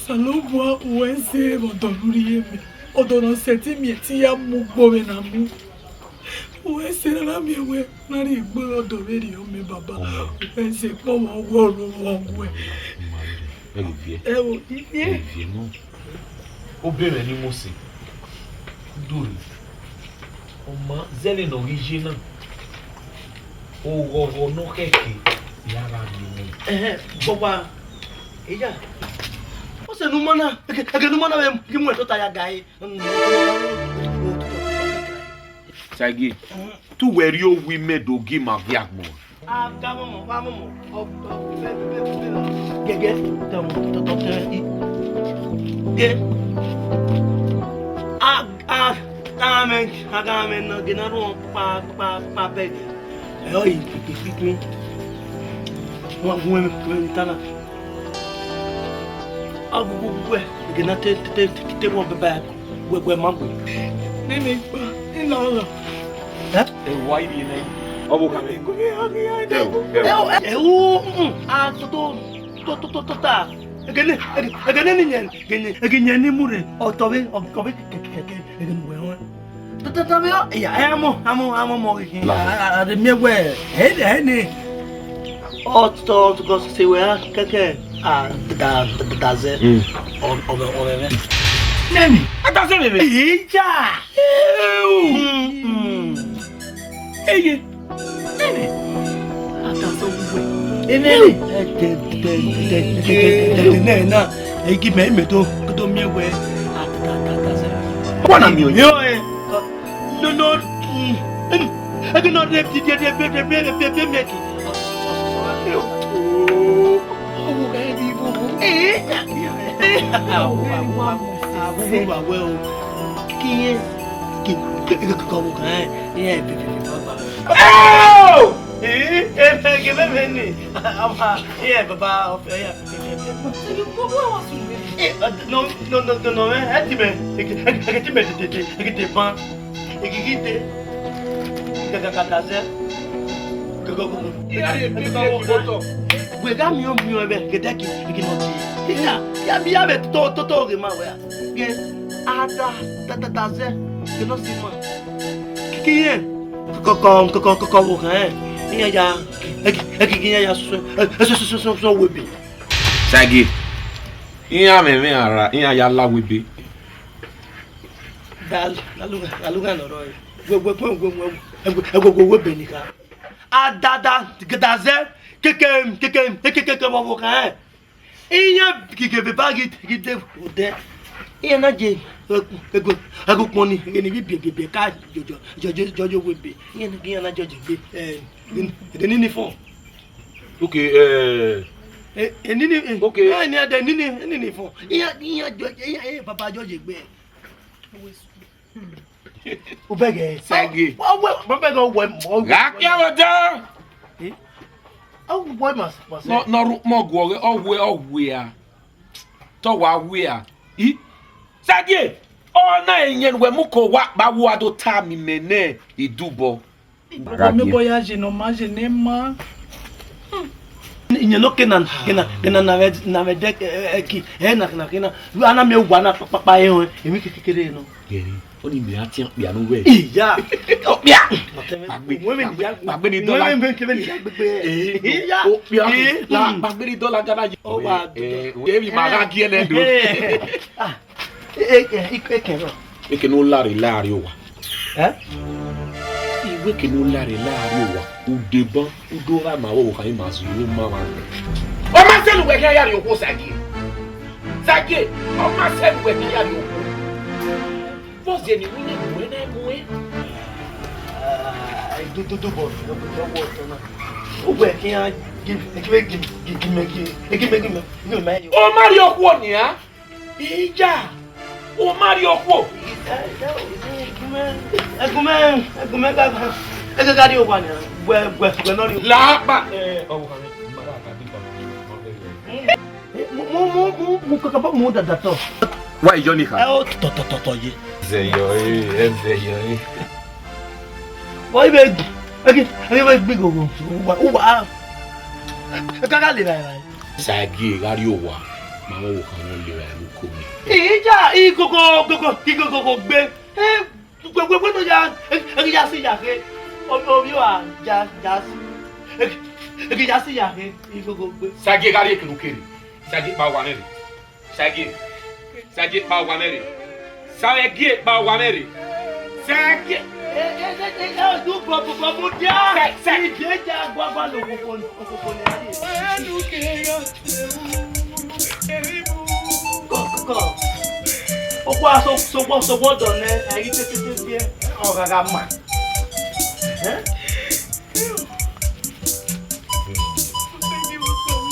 Salobwa uwense odoluri me. Odono seti mi ti ya mu gbowe na mu. Uwense na mi we na ri gbo odoweri o me baba. Uwense po wo wo. Ewo iye. O Benin ni Mose. Duri. Oma zele no hijina. O gogo no keke. Yara ni. Boba. Eja. O se no mana, que no mana mesmo, que muito tá ya gai. Sagi. Tu were you we made do give my viagmo. Ah, vamos. Gege, Agamen, no genaro pa pe. Oi, que uma tana. Agugwe, genate te wo beba, we mambo. Nene pa, ina. E why di nai? Obo kame. Tá. Agane ni mure. Otobe keke. Agane Tata veo, ya amo mo. De mi we. Ni. To go se we keke. Da ze. Ove. Nemi. Adaze bebe. Ija. Eye. Nene. Adaze we. Enene. Na. Egi me to mi we. Adaze. Wana mi oyo. No. I cannot let you get we got me get that ya be to ma we get ada tataze que no se ma kiye ko ya webi Sagi. Iya me ara, iya ya la webe. Laluga no roy. We benika. Adada gdaze keke mo kan. Iya kike ba gide ode. Iya na je agukun ni bi ka jojo webe. Iya na jojo be ni fon. Okay, nini okay. Ni ada nini fon. Iya baba jojo gbe. O bege Sagi. Mo bege o mo. Gakia wada. Oh boy mas. No mo gwo owe a. To wa we a. Sagi. Na enyen we mu ko wa ba wo ado ta mi mene idubo. Me boya je no ma je ne ma. Inye no kenan na vedek eki na ana me ugwa na papa emi kekere no. Oni me atia bia no we. Iya. Bia. Magbe ni dollar. Iya. O bia. La magbe ni dollar Ghana. O ba. Ebi maga gie na do. Ah. Ekero. Eke no lari o wa. Iwe ke no lari o wa. Udeba, udora ma wo kan ma so yo ma ma. O ma se lu we kan yari o ko sagi. Sagi, o ma se lu we kan yari o ko. Boss je ni wini mo na mo e. Do bo na. O we kan give me. O Mario ko ni ha? Ija. O Mario ko. Egume ka. Eke gari o wa ni. Gwe no ri. La pa. Mo ka mo da to. Why Johnny ka? O to ye. Zeyo. Boy be. Eke be go. Wa. Eka ga le bai. Sagi gari o wa. Ma wo kan no le bai ko mi. Ija ikoko gbe. Gbogbo to ja. Eke ja si ja ke. Obi wa ja. Eke ja si ja ke. Ikoko gbe. Sagi gari ke kiri. Sagi pa wa nere. Sagi pa wa nere. Sagi pa wa nere. Sagi. Du bo dia. Si deja gwa lo ko ni. Ko. Okwa so do ne ayi tete bie. O gaga ma.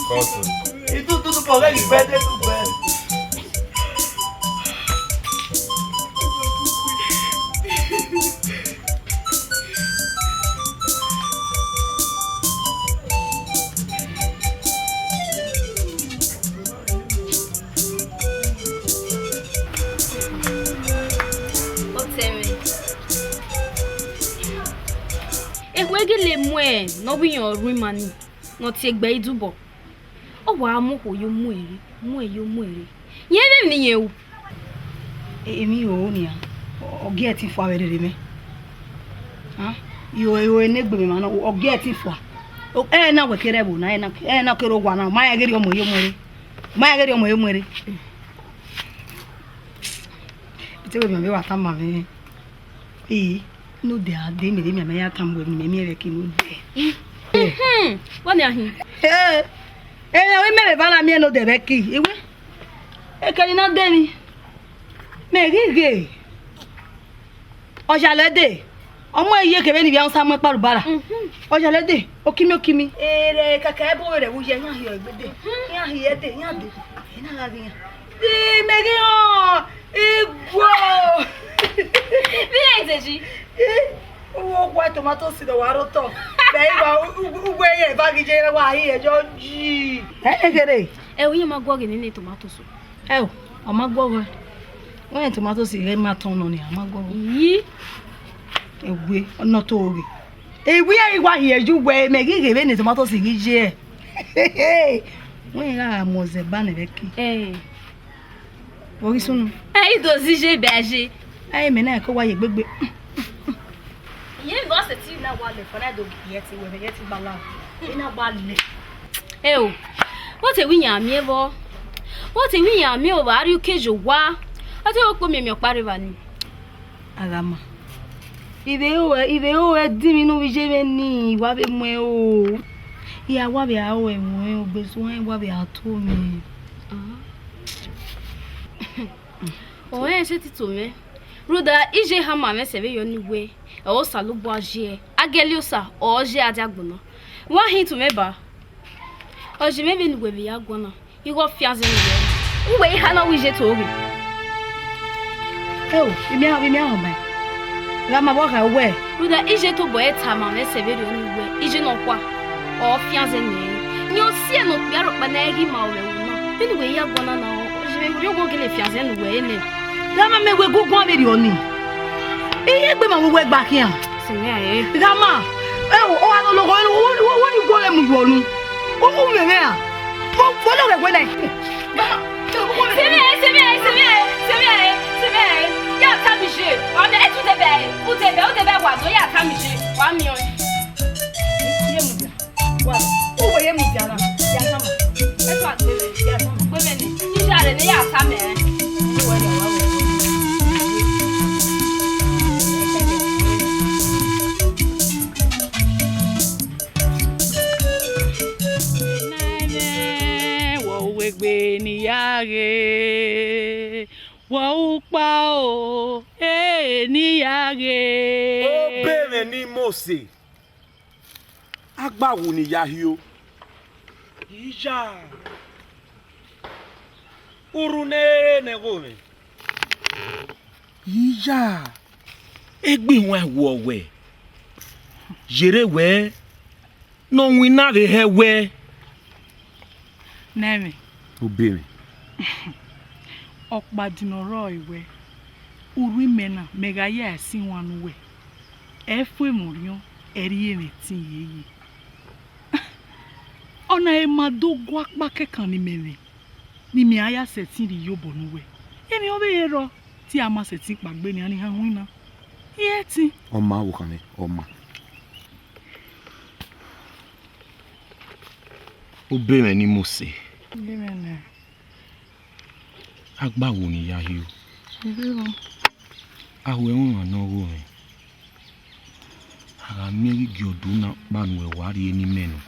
Kosu. E tu por aí pede tu bem. Egwegele mwe no bi yan rumani no ti egbe idubo. O wa mu ho yo mu ere. Yen dem ni yen o. Emi o ni a. Oge ti fo awere me. Ha? Yo enegbe me ma no oge ti fo. Na wekere bu na kero gwa na ma ya geri omo yo mwere. Ite we me wa tamba me. No de ade me ya tambo ni me reki no de. Wani ahin. We me bala mi no de reki. Ewe. Ekeli na de ni. Me gige. Ojalede. Omo iye kebe ni bi an samu paru bara. Ojalede. Okimi. Ere kaka ebo re wo ye yan yo egbede. Yan hiye de yan de. Ina la bi yan. Di megi o. Igbo. Bi ezeji. Uwo kwa tomato si do waro to. Dai wa ugwe ye ba gije wa hi e jo ji. Egere. Oyin ma gwo gini ni tomato so. O ma gwo. Wọ́n tomato si re ma ton no ni a ma gwo. Yi. Ewe ona to ori. Ewe ai wa hi e ju we me gige be ni tomato si gije. Wọ́n ra mo ze ba ne beki. Ori sunu. Do zije beje. Me na ko wa ye gbegbe. Yen go se ti na wa le fona do ye ti we ye ti bala. Ina ba le. What a win ya mi ebo. What a win ya mi o ba ri kejo wa. Ati o po mi opariwa ni. Agama. Ibe o di mi no bi je be ni wa be mo e o. Iya wa be a o e mo e o gbe so wa be a to mi. Se ti to me. Ruda ije hama me se be yo ni we. O salubo aje. Ageliosa o je adagbono. Wa hin to me ba. O je me be ni we be ya gbona. Iwo fiaze ni we. Uwe ha na wije to obi. Imi ahụ mai. Gama boka we. Ruda ije to boy tama me se be yo ni we. Ije no kwa. O fiaze ni. Ni o sie no piaro pa na egi ma o we una. Be ni we ya gbona na o je me ri ogo gele fiaze ni we ne. Gama me we gugun aberi oni. Iye gbe ma we gba kian. Simi aye. Gama. O wa no logo wo ni go le mu yo nu. O me me a. Fo lo we na. Simi. Ya ta mi je. O do ya ta mi je. Wa mi o. Ye mu ja. Wa. O wo ye mu ja na. Ya ta ma. E to atele ya ta ma. Gbe me ni. Ija re ni ya ta me. Wo le wa wo. Gbé níyàrá wọ́n pa ó níyàrá. Ó bẹ̀rẹ̀ ní Mósè agbáwo ni yahio ìjà urune negome ìjà egbìwọ̀n ẹ̀wọ̀wẹ̀ yèrèwẹ̀ nọ̀wìnàrè hẹwẹ̀. Nẹ́mi. Obìnrin. Ọ̀pàdìnọ̀rọ̀ ìwẹ̀ uru imena megaya ẹ̀sìn wọn wẹ̀ ẹ fún èmùríàn ẹ̀rí èrè tí yéye. Ọ̀nà ẹ̀ máa dógún apá kẹ́kàn ní mẹ́rin ní mi àyà sẹ̀tì rí yóò bọ̀ níwẹ̀. Èmi ọbẹ̀ yẹn rọ tí a máa sẹ̀tì pàgbé ni a ní àwọn iná. Iye tí. Ọmọ àwòkàn mi ọmọ. Obìnrin ni Mósè. Agbáwo ni yahio. Ahùn ẹ̀hún hàn náà wò rìn. Ara mẹ́rìgì ọdún náà pàánù ẹ̀wà rí ẹni mẹ́nu.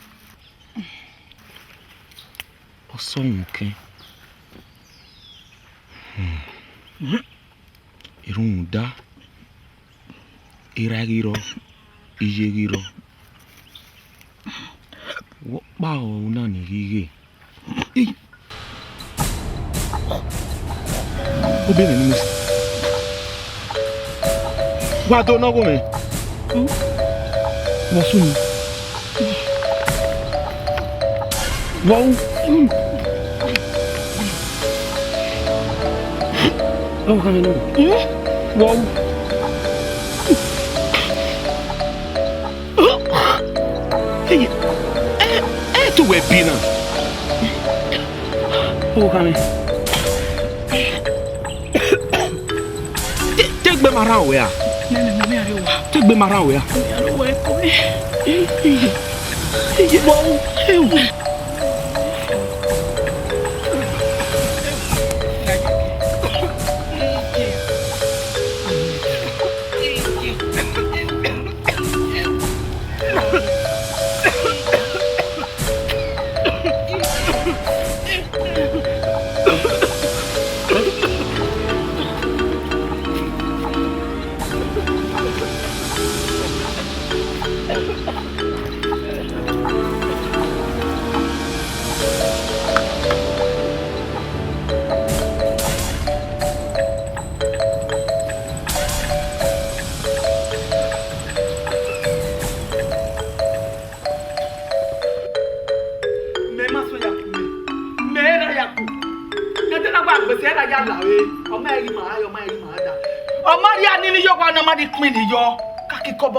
Ọ̀sọ́hùn kẹ́. Irun dá. Ira rírọ. Iye rírọ. Wọ́n pa ọ̀hún náà ní rírè. Obìnrin ni Mósè. Wá tó náwó rẹ̀. Wọ́n sún mi. Wọ́n. Lọ́wọ́ kan mi náà. Wọ́n. Tu é pina. Lọ́wọ́ kan mi. Tegbe mara we a. Nene mo mi are wa. Tegbe mara we a. Are wa ko mi. Wow.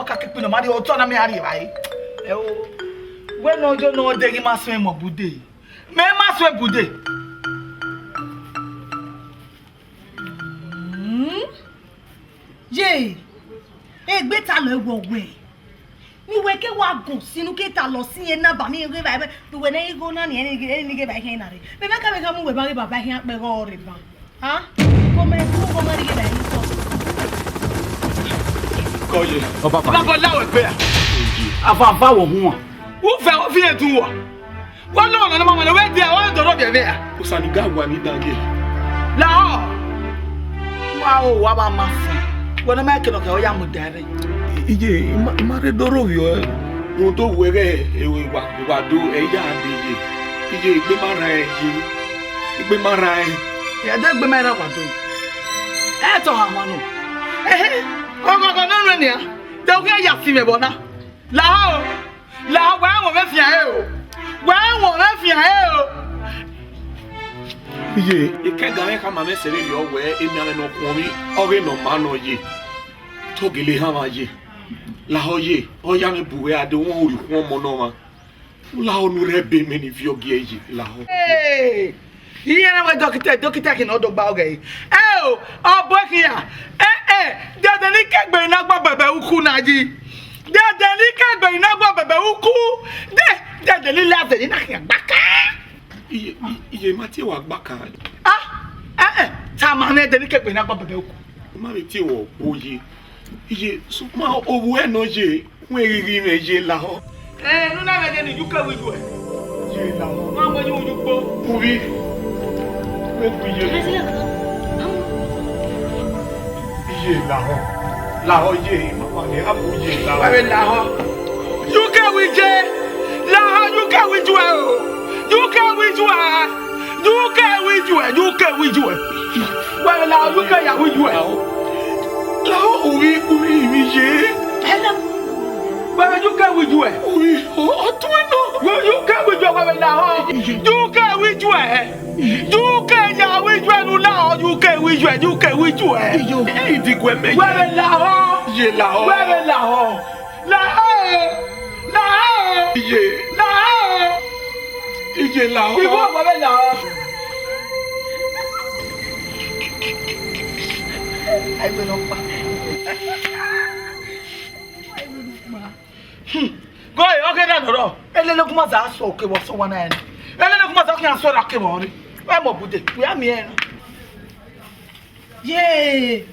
Kakipino mari otona me ari vai. E o we no jo no degi maswe mo bude. Me maswe bude. Ye. E gbe ta lo ewo we. Ni we ke wa gun sinu ke ta lo si en na ba mi re vai be we na igo na ni eni ke ba hen na re. Me me ka mu we ba re baba hen pe go re ba. Ha? Ko me ri ke ba ni so. Koye. Oba pa. Baba lawe pe. Afa wo hu. Wo fe o fi etu wo. Wo lo na mama na we dia wo do ro be be. Usani gagwa ni dange. La ho. Wow, wa ba ma fa. Wo na ma ke no ke o ya mu dare. Ije mare doro yo. Mo to were ewe wa do e ya de ye. Ije igbe mara e ye. Igbe mara e. Ya de igbe mara wa do. E to ha wa no. Ọmọ kan náà rẹ̀ nìyà tẹ́wọ́ yà sí mi bọ̀ náà làá wẹ́n wọ̀n mẹ́fìá ẹ̀ o wẹ́n wọ̀n mẹ́fìá ẹ̀ o. Iye ìkẹ́gà ẹ̀ ká máa mẹ́sẹ̀rẹ̀ yọ wẹ́ ẹ̀mí alẹ́ nà ọkùnrin ọ̀rẹ́ nà má nà yé tógele hàn máa yé làá yé ọ̀yá mi bùwẹ́ adé wọ́n ò rí fún ọmọ náà ma làá nu rẹ̀ bẹ́ẹ̀ mi ní fi ọ̀gì ẹ̀ yé làá. Iye náà wẹ́ dókítà kì ní ọdọ̀ gba ọ̀gẹ̀ yìí ẹ o ọ̀bọ̀ kìíyà ẹ dede ni kegbe ina gbo bebe uku na ji dede ni kegbe ina gbo bebe uku dede ni la dede na gbaka iye ma ti wa gbaka ta ma ne dede ni kegbe ina gbo bebe uku ma be ti wo oye iye so ma owo e no je won eriri me je la ho nu na me de ni juka wi ju e je la ho ma mo ju gbo obi me ku iye la ho ye mama le abu ye la ho we la ho juka wi je la ho juka wi ju e o juka wi ju e juka wi ju e juka wi ju e we la ho juka ya wi ju e la ho obi mi je hello we juka wi ju e obi o to no we juka wi ju e we la ho juka wi ju e juka ya wi ju e nu la ho juka wi ju e juka wi ju e e di gwe me we la ho ye la ho we la ho la ho ye la ho iye la ho ibo we la ho ai me no pa go okay da doro elele kuma za so ke bo so wana en elele kuma za kan so ra ke bo ri we mo bude we am here no ye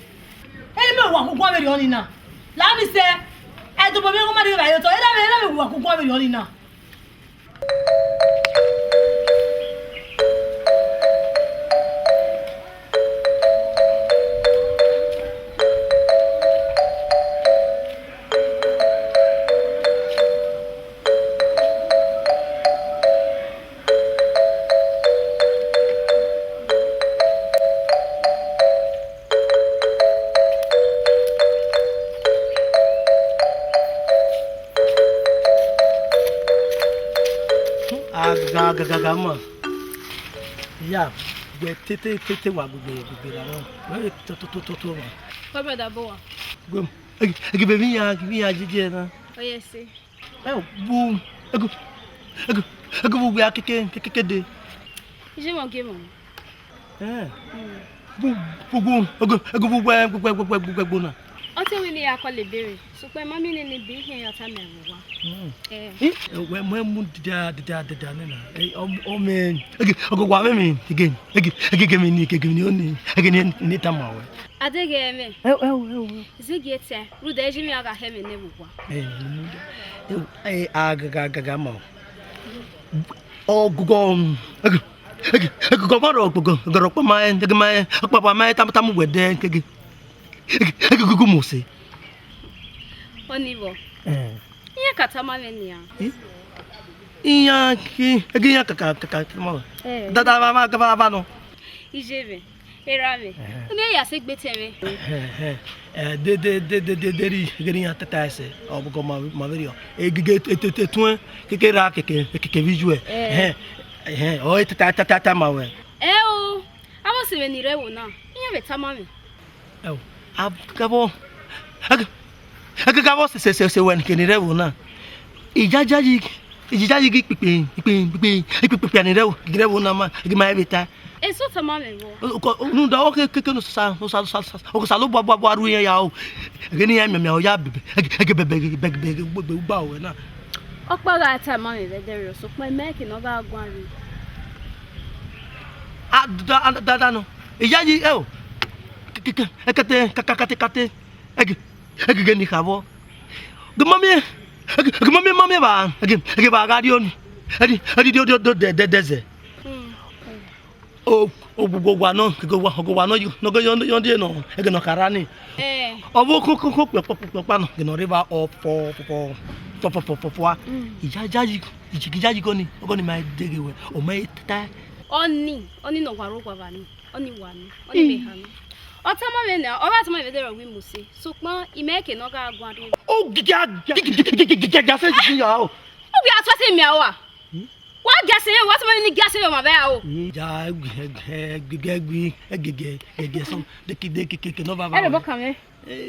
me wa ku kwa me ri oni na la mi se e to bo me ko ma ri ba yo to e me wa ku kwa me ri oni na gagama ya be tete wa gbegbe la no we to wa Ko brother bo wa. gum agi be mi ya jije na O yes see. Bu bu ya keke de Je mo ge mo. Bu na O te wi ni akole bere. So pe mami ni bi hin ya ta me wa. we mu dida na o men gwa me again me ni oni again ni tamawe Adege me. Ehigiator. Ruda eji mi aga he me ne bugwa. Agaga ma. O gugo maro gugo pa ma ndege ma papa ma tam wede kege gugo mose. Onibo. Iya kata ma me nia. Iya kaka ma. Dada ma no. Ijebe. Erame. Oni ya se gbete me. Deri ya tata se. O bugo ma video. Egige tetun keke ra keke visual. O tata ma we. O. Abo se me ni rewo na. Iya beta ma me. Abgabo. Agagabo se wen ke ni rewo na. Ijajaji pipe ni rewo na ma igima ebeta. Eso tama me wo. Nu da o ke no sa o sa lo bo aru yen ya o. Gini ya me o ya bebe. Bebe gba o na. Okpa ga tama me be there so pe make no ga gwan ri. Da no. Ijaji o. Kate. Ege ni khabo. Mami ba. Ege ba ga di oni. Adi do deze. O gwa no you no go yonde no ege no karani. Obo ko pa no ge no river of for ijaji go ni my dege we o mai tata. Oni no gwaro gwa ba ni. Oni wa ni. Oni me ha ni. Otama me na oba tama me there wi musi. So pon imeke no ga gwan ri. O giga se ji ya o. O bi atwa se mi awa. Wa gase what man ni gase yo ma ba o. Ja gege so de ki no ba ba. Ele boka me.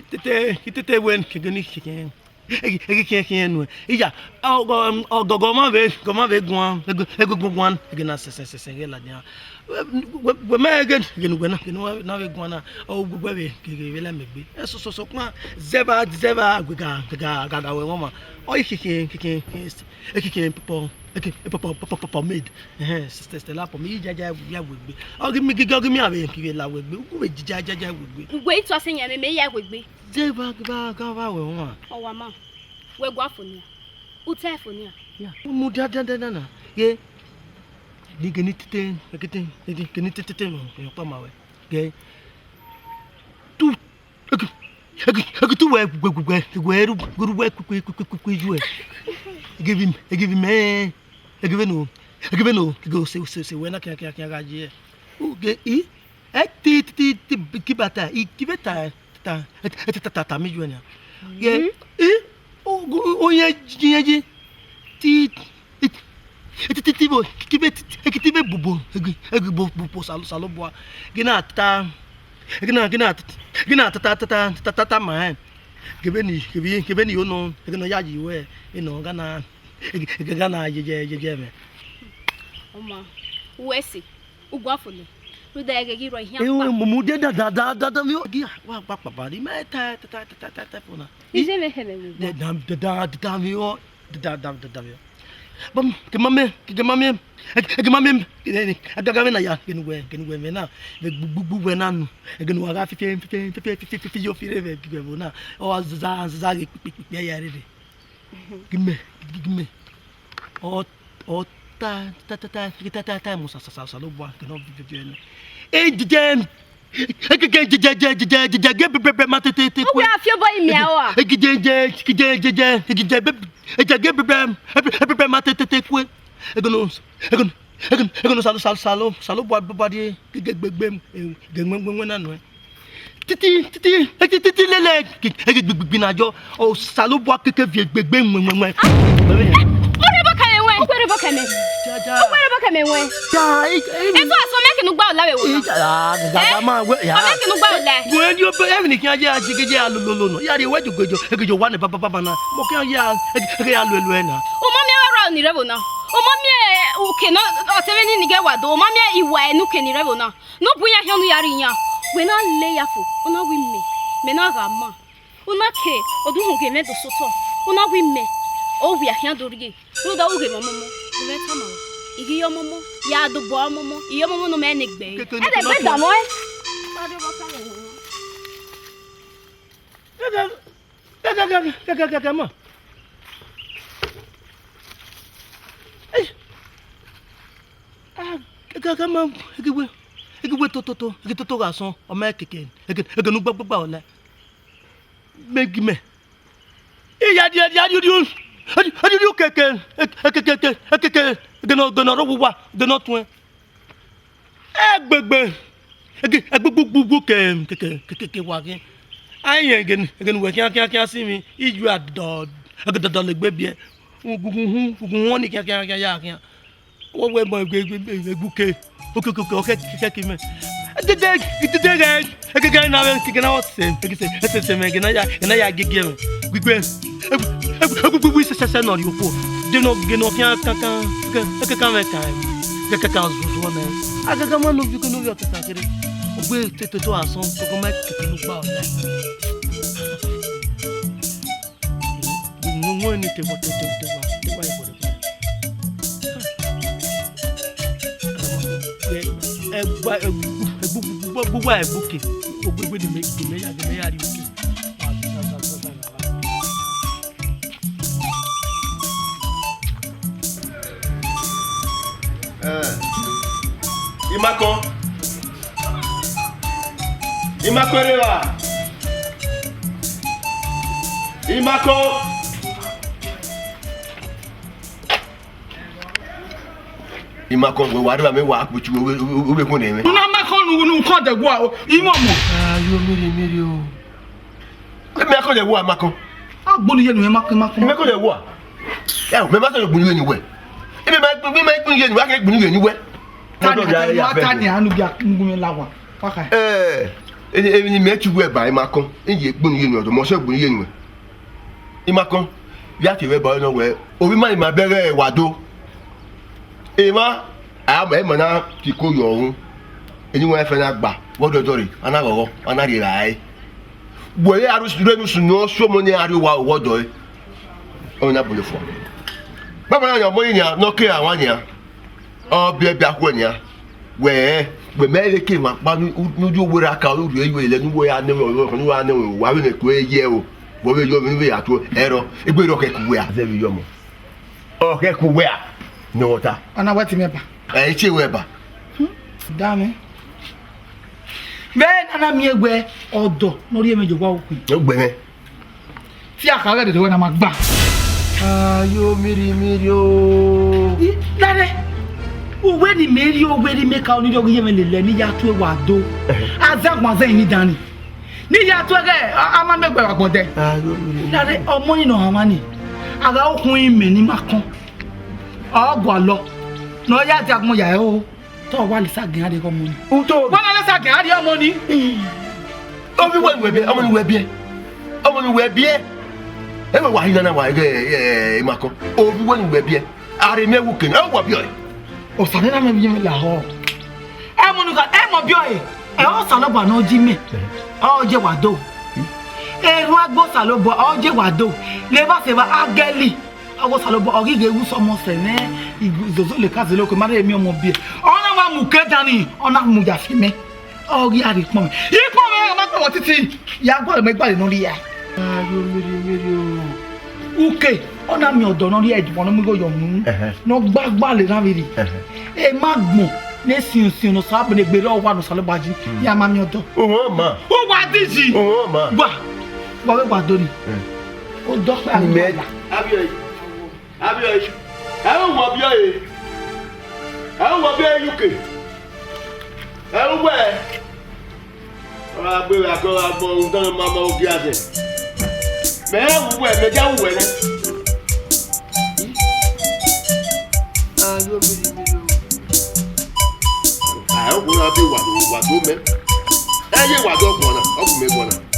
Tete wen ke gani ke. Ehigiator. Ija. Go ma ve guan. Ego guan. Egena se la dia. We ma again na ve guan. O gbe be ke la megbe. So kwa zeba ga we mama. O Ehigiator papa made. Sister la for me jaja ya wegbe. O give me ave ki la wegbe. Ku be jaja wegbe. Wait to say yan me ya wegbe. Zeba ga we won. O wa ma. We gwa fonia. Uta fonia. Ya. Mu da na. Ye. Ni geni tete mo. Yo pa ma we. Ge. Tu. Tu we Give him me. Give no. Go say when I can gaji. Okay, e ti kibata. E kibeta ta mi juana. Ye. O ye jinji. Ti kibet bubu. Bubu salo boa. Gina ta man. Gibeni you know, yaji we, Gana je me. Oma, wesi, ugwafuni. Ruda ege right here. Mumu de da mi wa papa di me ta fona. Ije me hele. Da mi o da. Bam, ke mame. Agaga na ya, genwe me na. The bubu na nu. Egenu aga fi yo fi reve gbe na. O za ya rede. Gimme. O ta musa sa lo bua ke no vi no. E digen. Ge bebe matete. We afio boy mi awa. Bebe matete kwe. Egonu salo boy body gegbem na no. Titi lele gbinajo o salo boy keke vie gbegbe nwenwen. Okwere boka me. Ja. Eso aso make nu gba olawe wo. Ja ma we ya. Make nu gba ole. Gwen yo be even kin aje ajigeje alololo no. Ya de weju egejo wa ne baba na. Mo kan ya ya lu na. O mami ara ni revo na. O mami uke na o tebe ni nige wado. O mami iwa enu ke ni revo na. No bunya hionu yari yan. We na le yafo. Ona wi me na ga ma. Ona ke odun ke me do soto. Ona wi me. Oviahon dorige. No da uge momo. Le tama. Igi yo momo. Ya do bo momo. Iyo momo no me negbe. E de gbe da mo e. Pade bo ka wo. Ga ma. Ga ma. Egwe toto ga son. O me keke. Egenu gbagba ola. Megime. Ya di Adi keke geno robuwa geno tun egbegbe keke wa kin ayen gen we kian si mi iju adod le gbe bi gugun won ni kian ya kian wo we mo egbuke oke ki me Dede na we kigena o se me gena ya gege me gbigbe we se no yopo de no kian kan me kan zuzu na agaga ma no bi ko no yo ta kere ogbe to asan to ko ma kiti nu gba ola no ni te wa ibore gbogbo àìbókè gbogbo di mẹ́yà rí òkè. Imakon rewa. Imakon. Imakon we wadu me wa akuchu we ko ne me. Na Imakon nu ko de gwa Iyamu. Yo miri o. Imakon de wa Imakon. Agbonu ye nu Imakon. Imakon de wa. Ya me ma so gbunu ye ni we. Ebe ma gbunu ye ni wa ke gbunu ye ni we. Tani anu bia ngumi lawa. Waka. Eni me chu we ba Imakon. Enye gbunu ye ni odo mo so gbunu ye ni we. Imakon, ya ti we boy no we. Obi ma ima bere wado. Ema, a ma na ti ko yo ohun. Eni won fe na gba, wodo dori, ana gogo, ana ri rai. Boye aru sure nu sunu so mo ni ari wa wodo e. O na bole fo. Baba na yo mo yin ya no ke awon ya. O bi bi akwo ni ya. We mere ke ma pa nuju wo ra ka olu eyo ile nu wo ya ne wo nu wa ne wo wa we ne ko eye o. Bo we yo mi we ato ero egbe ro ke ku we a ze bi yo mo. O ke ku we a no ta. Ana wati me ba. E che we ba. Dame. Ben ana mi egbe odo lori emejo gwa okun. Egbe me. Ti akare de we na magba. Ayo miri o. Dare. Uwe ni meri owe ni meka oni dogo yeme lele ni ya tu ewa do. Azagwa zen ni dani. Ni ya tu ege ama megbe wa gbode. Dare omo ni no amani. Aga okun ime ni makon. Ogwa lo. No ya jagun ya e o. To wa le sagin ade ko mo ni. Unto. Wa le sagin ade omo ni. Obi we be, omo ni we bie. Omo ni we bie. E ma wa hin na wa ege Imakon. Obi we bie. Are mewu ken. E wa bie. O sare na me bi me la ho. E mo nu ka e mo bi o e. E o salo ba no ji me. O je wa do. E ru agbo salo bo o je wa do. Le ba se ba ageli. Agbo salo bo o gi ge wu so mo se ne. Izozo le ka ze lo ko ma re mi o mo bi. Ona wa mu ke dani, ona mu ja fi me. O gi ari pon me. Ipo me ma pe wo titi. Ya gbo me gba le no ri ya. Ayo miri o. Uke. Ona mi odo no ri edipon no mi go yo mu. No gbagba le na viri. E magbon ne sin no sa be gbe lo wa no sale baji. Ya ma mi odo. O ma. O wa diji. O ma. Gba. Gba we gba do ni. O do pe ari me. Abi. E wo bi oye. E wo bi UK. E wo we. Ora gbe ra ko agbo un tan ma ma ogi ase. Me wo we me ja wo we ne. Ayo miri o. Ah, o ko na bi wa do me. E ye wa do gbona, o ku me gbona.